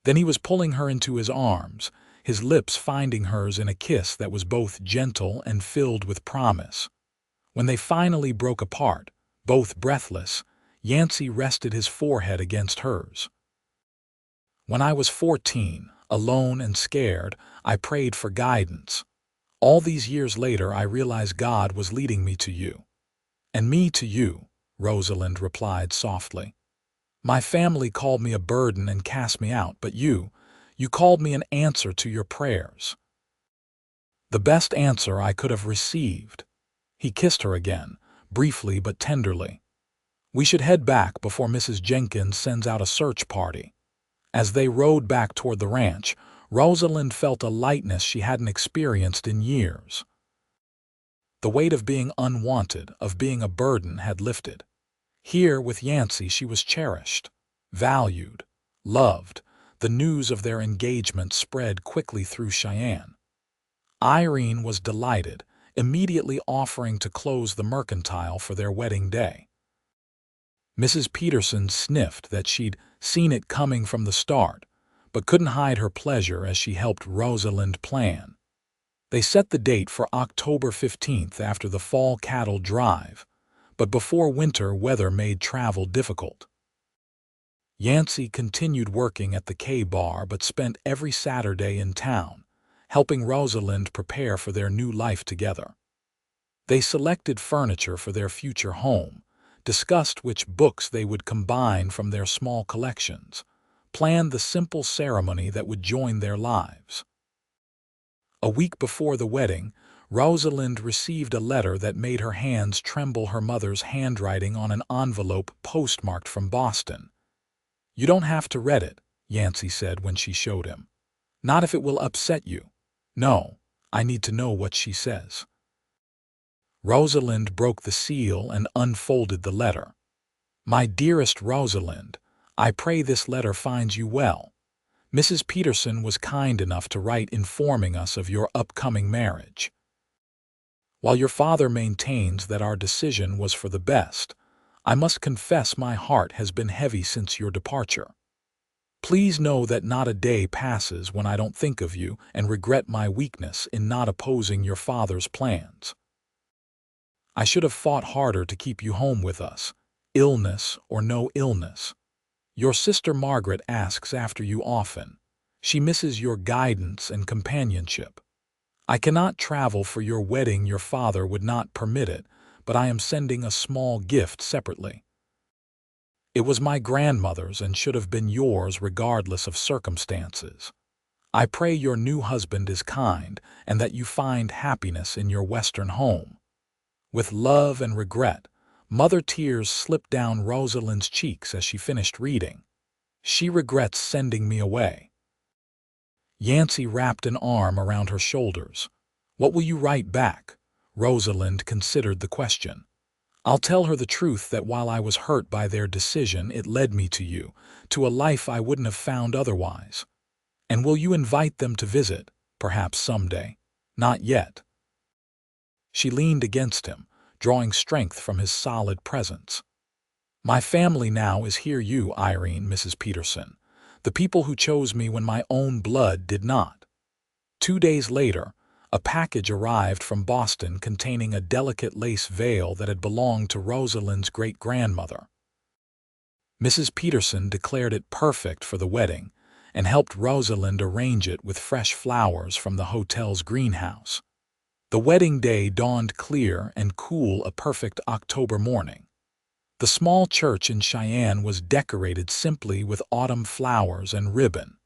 Then he was pulling her into his arms, his lips finding hers in a kiss that was both gentle and filled with promise. When they finally broke apart, both breathless, Yancey rested his forehead against hers. "When I was 14, alone and scared, I prayed for guidance. All these years later, I realized God was leading me to you." "And me to you," Rosalind replied softly. "My family called me a burden and cast me out, but you called me an answer to your prayers. The best answer I could have received." He kissed her again, briefly but tenderly. "We should head back before Mrs. Jenkins sends out a search party." As they rode back toward the ranch, Rosalind felt a lightness she hadn't experienced in years. The weight of being unwanted, of being a burden, had lifted. Here, with Yancey, she was cherished, valued, loved. The news of their engagement spread quickly through Cheyenne. Irene was delighted, immediately offering to close the mercantile for their wedding day. Mrs. Peterson sniffed that she'd seen it coming from the start, but couldn't hide her pleasure as she helped Rosalind plan. They set the date for October 15th after the fall cattle drive, but before winter weather made travel difficult. Yancey continued working at the K-Bar but spent every Saturday in town, helping Rosalind prepare for their new life together. They selected furniture for their future home, discussed which books they would combine from their small collections, planned the simple ceremony that would join their lives. A week before the wedding, Rosalind received a letter that made her hands tremble, her mother's handwriting on an envelope postmarked from Boston. "You don't have to read it," Yancey said when she showed him. "Not if it will upset you." "No, I need to know what she says." Rosalind broke the seal and unfolded the letter. "My dearest Rosalind, I pray this letter finds you well. Mrs. Peterson was kind enough to write informing us of your upcoming marriage. While your father maintains that our decision was for the best, I must confess my heart has been heavy since your departure. Please know that not a day passes when I don't think of you and regret my weakness in not opposing your father's plans. I should have fought harder to keep you home with us, illness or no illness. Your sister Margaret asks after you often. She misses your guidance and companionship. I cannot travel for your wedding, your father would not permit it, but I am sending a small gift separately. It was my grandmother's and should have been yours regardless of circumstances. I pray your new husband is kind and that you find happiness in your Western home. With love and regret." Mother tears slipped down Rosalind's cheeks as she finished reading. "She regrets sending me away." Yancey wrapped an arm around her shoulders. "What will you write back?" Rosalind considered the question. "I'll tell her the truth that while I was hurt by their decision, it led me to you, to a life I wouldn't have found otherwise. And will you invite them to visit, perhaps someday?" "Not yet." She leaned against him, drawing strength from his solid presence. "My family now is here, you, Irene, Mrs. Peterson, the people who chose me when my own blood did not." 2 days later, a package arrived from Boston containing a delicate lace veil that had belonged to Rosalind's great-grandmother. Mrs. Peterson declared it perfect for the wedding and helped Rosalind arrange it with fresh flowers from the hotel's greenhouse. The wedding day dawned clear and cool, a perfect October morning. The small church in Cheyenne was decorated simply with autumn flowers and ribbon.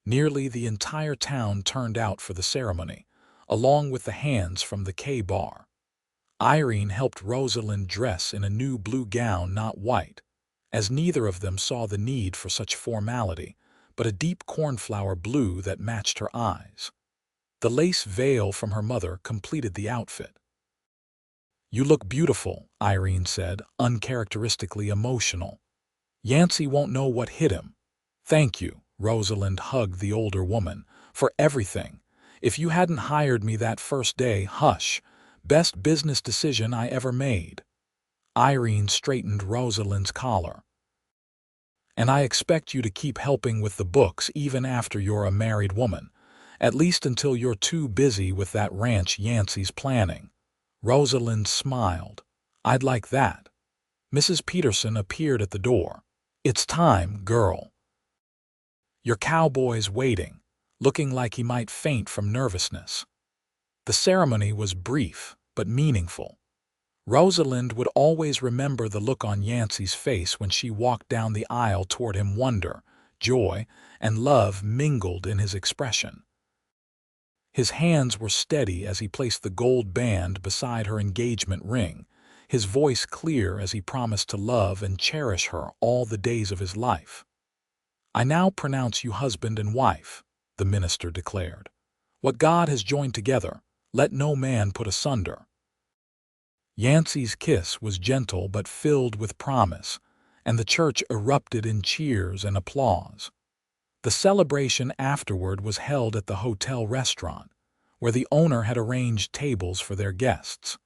Nearly the entire town turned out for the ceremony, along with the hands from the K-Bar. Irene helped Rosalind dress in a new blue gown, not white, as neither of them saw the need for such formality, but a deep cornflower blue that matched her eyes. The lace veil from her mother completed the outfit. "You look beautiful," Irene said, uncharacteristically emotional. "Yancey won't know what hit him." "Thank you," Rosalind hugged the older woman, "for everything. If you hadn't hired me that first day, hush, best business decision I ever made." Irene straightened Rosalind's collar. "And I expect you to keep helping with the books even after you're a married woman, at least until you're too busy with that ranch Yancey's planning." Rosalind smiled. "I'd like that." Mrs. Peterson appeared at the door. "It's time, girl. Your cowboy's waiting," looking like he might faint from nervousness. The ceremony was brief, but meaningful. Rosalind would always remember the look on Yancey's face when she walked down the aisle toward him. Wonder, joy, and love mingled in his expression. His hands were steady as he placed the gold band beside her engagement ring, his voice clear as he promised to love and cherish her all the days of his life. "I now pronounce you husband and wife," the minister declared. "What God has joined together, let no man put asunder." Yancey's kiss was gentle but filled with promise, and the church erupted in cheers and applause. The celebration afterward was held at the hotel restaurant, where the owner had arranged tables for their guests.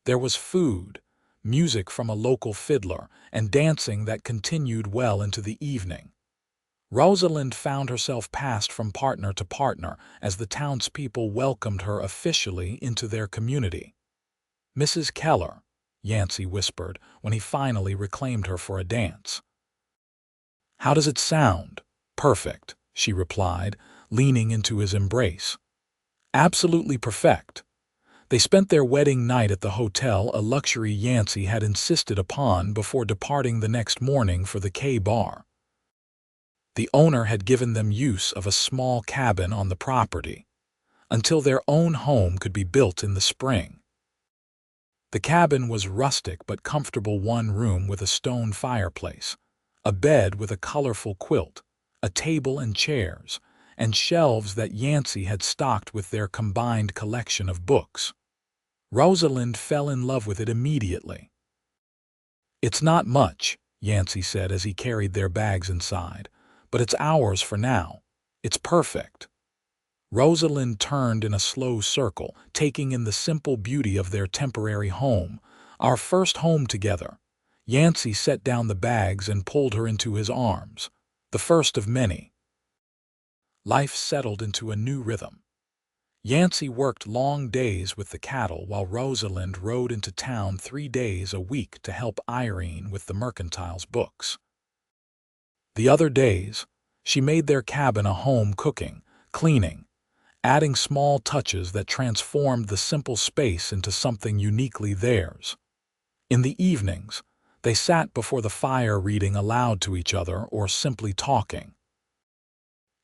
There was food, music from a local fiddler, and dancing that continued well into the evening. Rosalind found herself passed from partner to partner as the townspeople welcomed her officially into their community. "Mrs. Keller," Yancey whispered when he finally reclaimed her for a dance. "How does it sound?" "Perfect," she replied, leaning into his embrace. "Absolutely perfect." They spent their wedding night at the hotel, a luxury Yancey had insisted upon, before departing the next morning for the K-Bar. The owner had given them use of a small cabin on the property, until their own home could be built in the spring. The cabin was rustic but comfortable, one room with a stone fireplace, a bed with a colorful quilt, a table and chairs, and shelves that Yancey had stocked with their combined collection of books. Rosalind fell in love with it immediately. "It's not much," Yancey said as he carried their bags inside, "but it's ours for now. It's perfect." Rosalind turned in a slow circle, taking in the simple beauty of their temporary home. "Our first home together." Yancey set down the bags and pulled her into his arms. "The first of many." Life settled into a new rhythm. Yancey worked long days with the cattle while Rosalind rode into town 3 days a week to help Irene with the mercantile's books. The other days, she made their cabin a home, cooking, cleaning, adding small touches that transformed the simple space into something uniquely theirs. In the evenings, they sat before the fire reading aloud to each other or simply talking.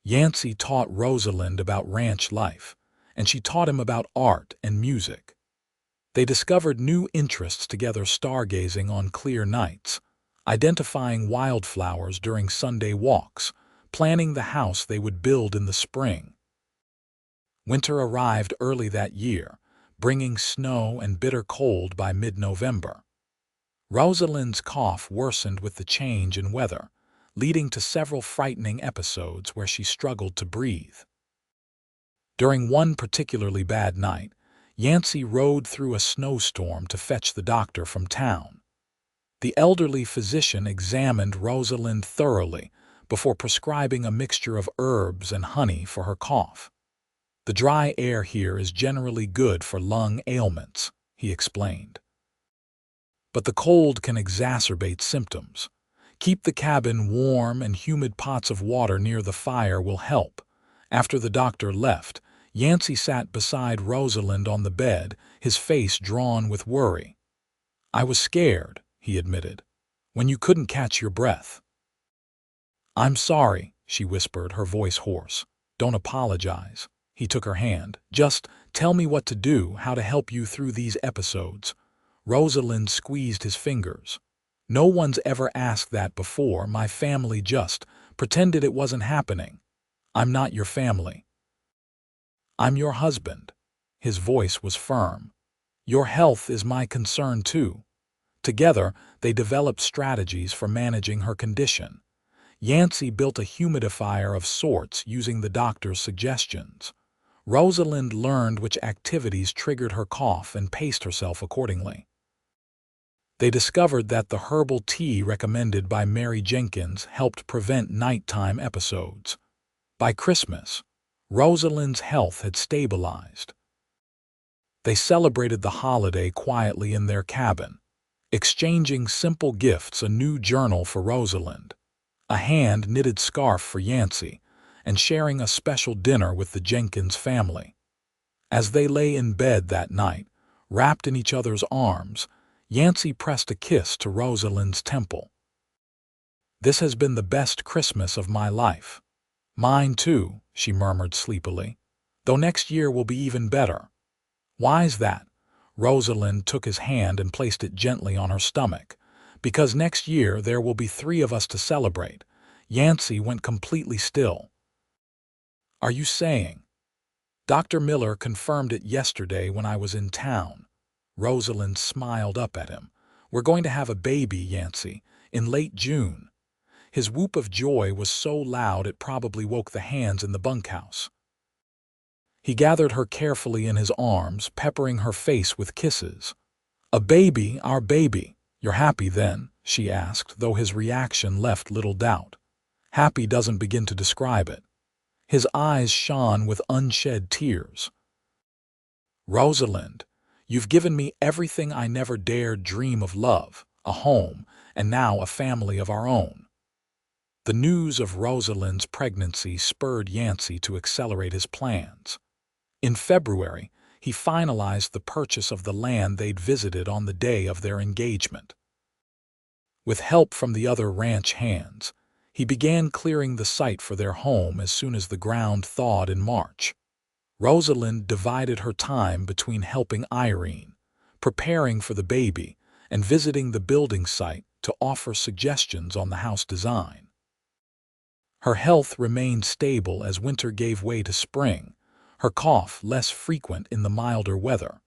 Yancey taught Rosalind about ranch life, and she taught him about art and music. They discovered new interests together, stargazing on clear nights, identifying wildflowers during Sunday walks, planning the house they would build in the spring. Winter arrived early that year, bringing snow and bitter cold by mid-November. Rosalind's cough worsened with the change in weather, leading to several frightening episodes where she struggled to breathe. During one particularly bad night, Yancey rode through a snowstorm to fetch the doctor from town. The elderly physician examined Rosalind thoroughly before prescribing a mixture of herbs and honey for her cough. "The dry air here is generally good for lung ailments," he explained. "But the cold can exacerbate symptoms. Keep the cabin warm, and humid pots of water near the fire will help." After the doctor left, Yancey sat beside Rosalind on the bed, his face drawn with worry. "I was scared," he admitted, "when you couldn't catch your breath." "I'm sorry," she whispered, her voice hoarse. "Don't apologize." He took her hand. "Just Tell me what to do, how to help you through these episodes." Rosalind squeezed his fingers. "No one's ever asked that before. My family just pretended it wasn't happening. I'm not your family. I'm your husband." His voice was firm. "Your health is my concern too." Together, they developed strategies for managing her condition. Yancey built a humidifier of sorts using the doctor's suggestions. Rosalind learned which activities triggered her cough and paced herself accordingly. They discovered that the herbal tea recommended by Mary Jenkins helped prevent nighttime episodes. By Christmas, Rosalind's health had stabilized. They celebrated the holiday quietly in their cabin, exchanging simple gifts: a new journal for Rosalind, a hand-knitted scarf for Yancey, and sharing a special dinner with the Jenkins family. As they lay in bed that night, wrapped in each other's arms, Yancey pressed a kiss to Rosalind's temple. "This has been the best Christmas of my life." "Mine too," she murmured sleepily, "though next year will be even better." "Why's that?" Rosalind took his hand and placed it gently on her stomach. "Because next year there will be 3 of us to celebrate." Yancey went completely still. "Are you saying?" "Dr. Miller confirmed it yesterday when I was in town." Rosalind smiled up at him. "We're going to have a baby, Yancey, in late June." His whoop of joy was so loud it probably woke the hands in the bunkhouse. He gathered her carefully in his arms, peppering her face with kisses. "A baby, our baby. You're happy then?" she asked, though his reaction left little doubt. Happy doesn't begin to describe it. His eyes shone with unshed tears. "Rosalind, you've given me everything I never dared dream of: love, a home, and now a family of our own." The news of Rosalind's pregnancy spurred Yancey to accelerate his plans. In February, he finalized the purchase of the land they'd visited on the day of their engagement. With help from the other ranch hands, he began clearing the site for their home as soon as the ground thawed in March. Rosalind divided her time between helping Irene, preparing for the baby, and visiting the building site to offer suggestions on the house design. Her health remained stable as winter gave way to spring, her cough less frequent in the milder weather.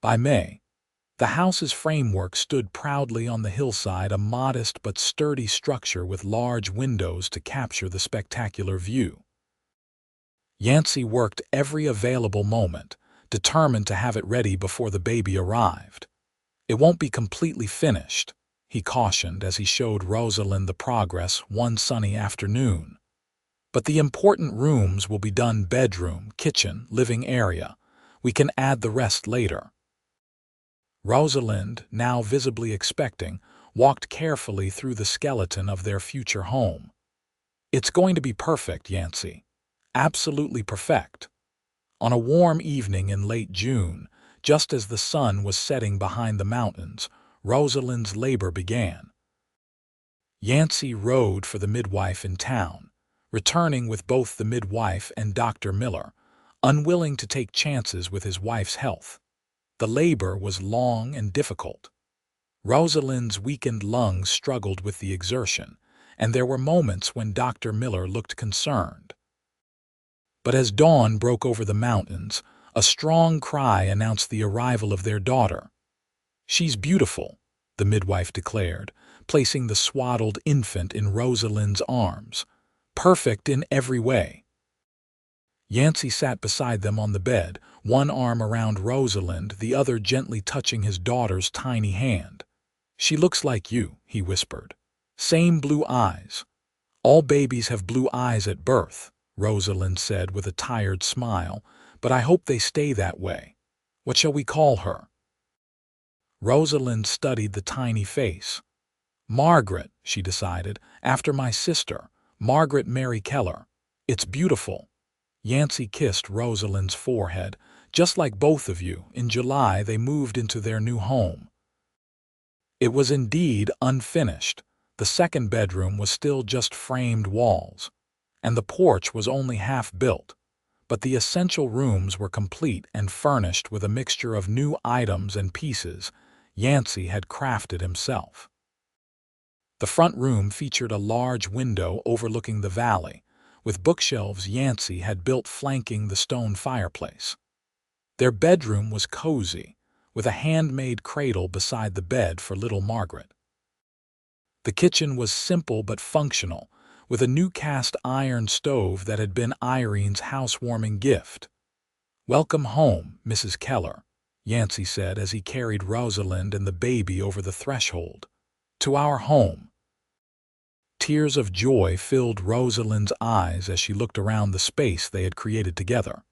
By May, the house's framework stood proudly on the hillside, a modest but sturdy structure with large windows to capture the spectacular view. Yancey worked every available moment, determined to have it ready before the baby arrived. "It won't be completely finished," he cautioned as he showed Rosalind the progress one sunny afternoon. "But the important rooms will be done: bedroom, kitchen, living area. We can add the rest later." Rosalind, now visibly expecting, walked carefully through the skeleton of their future home. "It's going to be perfect, Yancey. Absolutely perfect." On a warm evening in late June, just as the sun was setting behind the mountains, Rosalind's labor began. Yancey rode for the midwife in town, returning with both the midwife and Dr. Miller, unwilling to take chances with his wife's health. The labor was long and difficult. Rosalind's weakened lungs struggled with the exertion, and there were moments when Dr. Miller looked concerned. But as dawn broke over the mountains, a strong cry announced the arrival of their daughter. "She's beautiful," the midwife declared, placing the swaddled infant in Rosalind's arms. "Perfect in every way." Yancey sat beside them on the bed, one arm around Rosalind, the other gently touching his daughter's tiny hand. "She looks like you," he whispered. "Same blue eyes." "All babies have blue eyes at birth," Rosalind said with a tired smile, "but I hope they stay that way. What shall we call her?" Rosalind studied the tiny face. "Margaret," she decided, "after my sister, Margaret Mary Keller. It's beautiful." Yancey kissed Rosalind's forehead. "Just like both of you, in July they moved into their new home." It was indeed unfinished. The second bedroom was still just framed walls, and the porch was only half built. but the essential rooms were complete and furnished with a mixture of new items and pieces Yancey had crafted himself. The front room featured a large window overlooking the valley, with bookshelves Yancey had built flanking the stone fireplace. Their bedroom was cozy, with a handmade cradle beside the bed for little Margaret. The kitchen was simple but functional, with a new cast-iron stove that had been Irene's housewarming gift. "Welcome home, Mrs. Keller," Yancey said as he carried Rosalind and the baby over the threshold. "To our home." Tears of joy filled Rosalind's eyes as she looked around the space they had created together.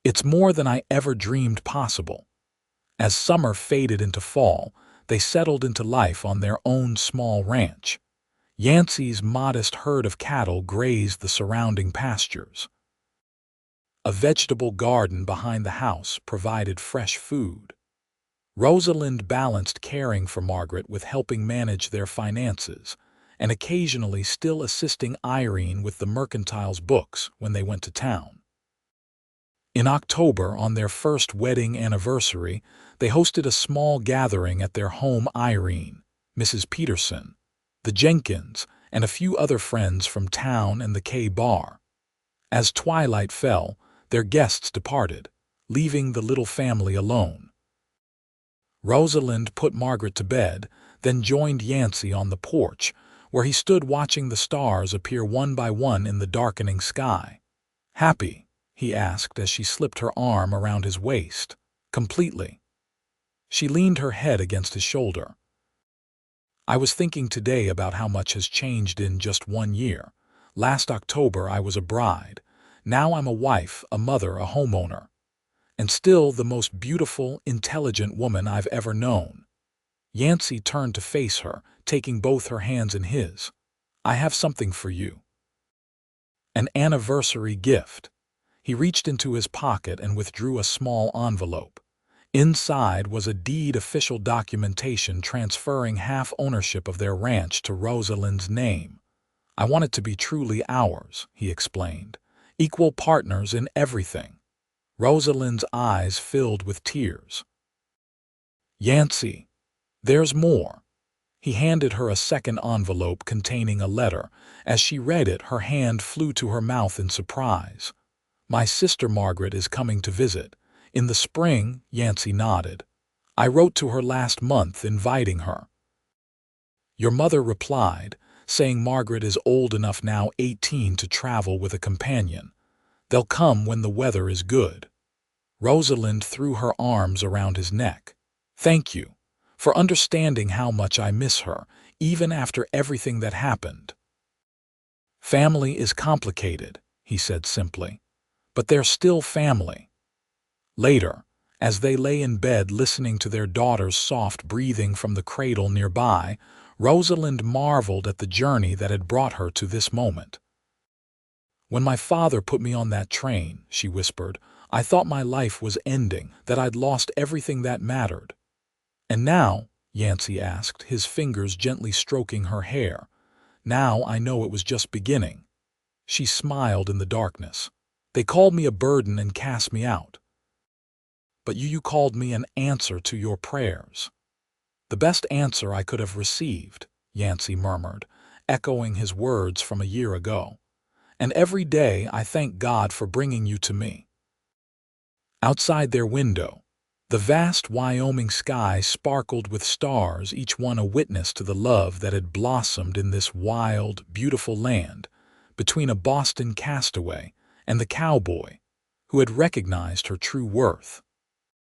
"It's more than I ever dreamed possible." As summer faded into fall, they settled into life on their own small ranch. Yancey's modest herd of cattle grazed the surrounding pastures. A vegetable garden behind the house provided fresh food. Rosalind balanced caring for Margaret with helping manage their finances, and occasionally still assisting Irene with the mercantile's books when they went to town. In October, on their first wedding anniversary, they hosted a small gathering at their home. Irene, Mrs. Peterson, the Jenkins, and a few other friends from town and the K-Bar. As twilight fell, their guests departed, leaving the little family alone. Rosalind put Margaret to bed, then joined Yancey on the porch, where he stood watching the stars appear one by one in the darkening sky. "Happy?" he asked as she slipped her arm around his waist. "Completely." She leaned her head against his shoulder. "I was thinking today about how much has changed in just 1 year. Last October I was a bride. Now I'm a wife, a mother, a homeowner. And still the most beautiful, intelligent woman I've ever known." Yancey turned to face her, taking both her hands in his. "I have something for you." An anniversary gift. He reached into his pocket and withdrew a small envelope. Inside was a deed official documentation transferring half ownership of their ranch to Rosalind's name. "I want it to be truly ours," he explained. "Equal partners in everything." Rosalind's eyes filled with tears. "Yancey, there's more." He handed her a second envelope containing a letter. As she read it, her hand flew to her mouth in surprise. "My sister Margaret is coming to visit. In the spring," Yancey nodded. "I wrote to her last month inviting her." "Your mother replied, saying Margaret is old enough now, 18, to travel with a companion. They'll come when the weather is good." Rosalind threw her arms around his neck. "Thank you for understanding how much I miss her, even after everything that happened." "Family is complicated," he said simply, "but they're still family." Later, as they lay in bed listening to their daughter's soft breathing from the cradle nearby, Rosalind marveled at the journey that had brought her to this moment. "When my father put me on that train," she whispered, "I thought my life was ending, that I'd lost everything that mattered." "And now?" Yancey asked, his fingers gently stroking her hair. "Now I know it was just beginning." She smiled in the darkness. "They called me a burden and cast me out. But you called me an answer to your prayers." "The best answer I could have received," Yancey murmured, echoing his words from a year ago. "And every day I thank God for bringing you to me." Outside their window, the vast Wyoming sky sparkled with stars, each one a witness to the love that had blossomed in this wild, beautiful land, between a Boston castaway and the cowboy who had recognized her true worth.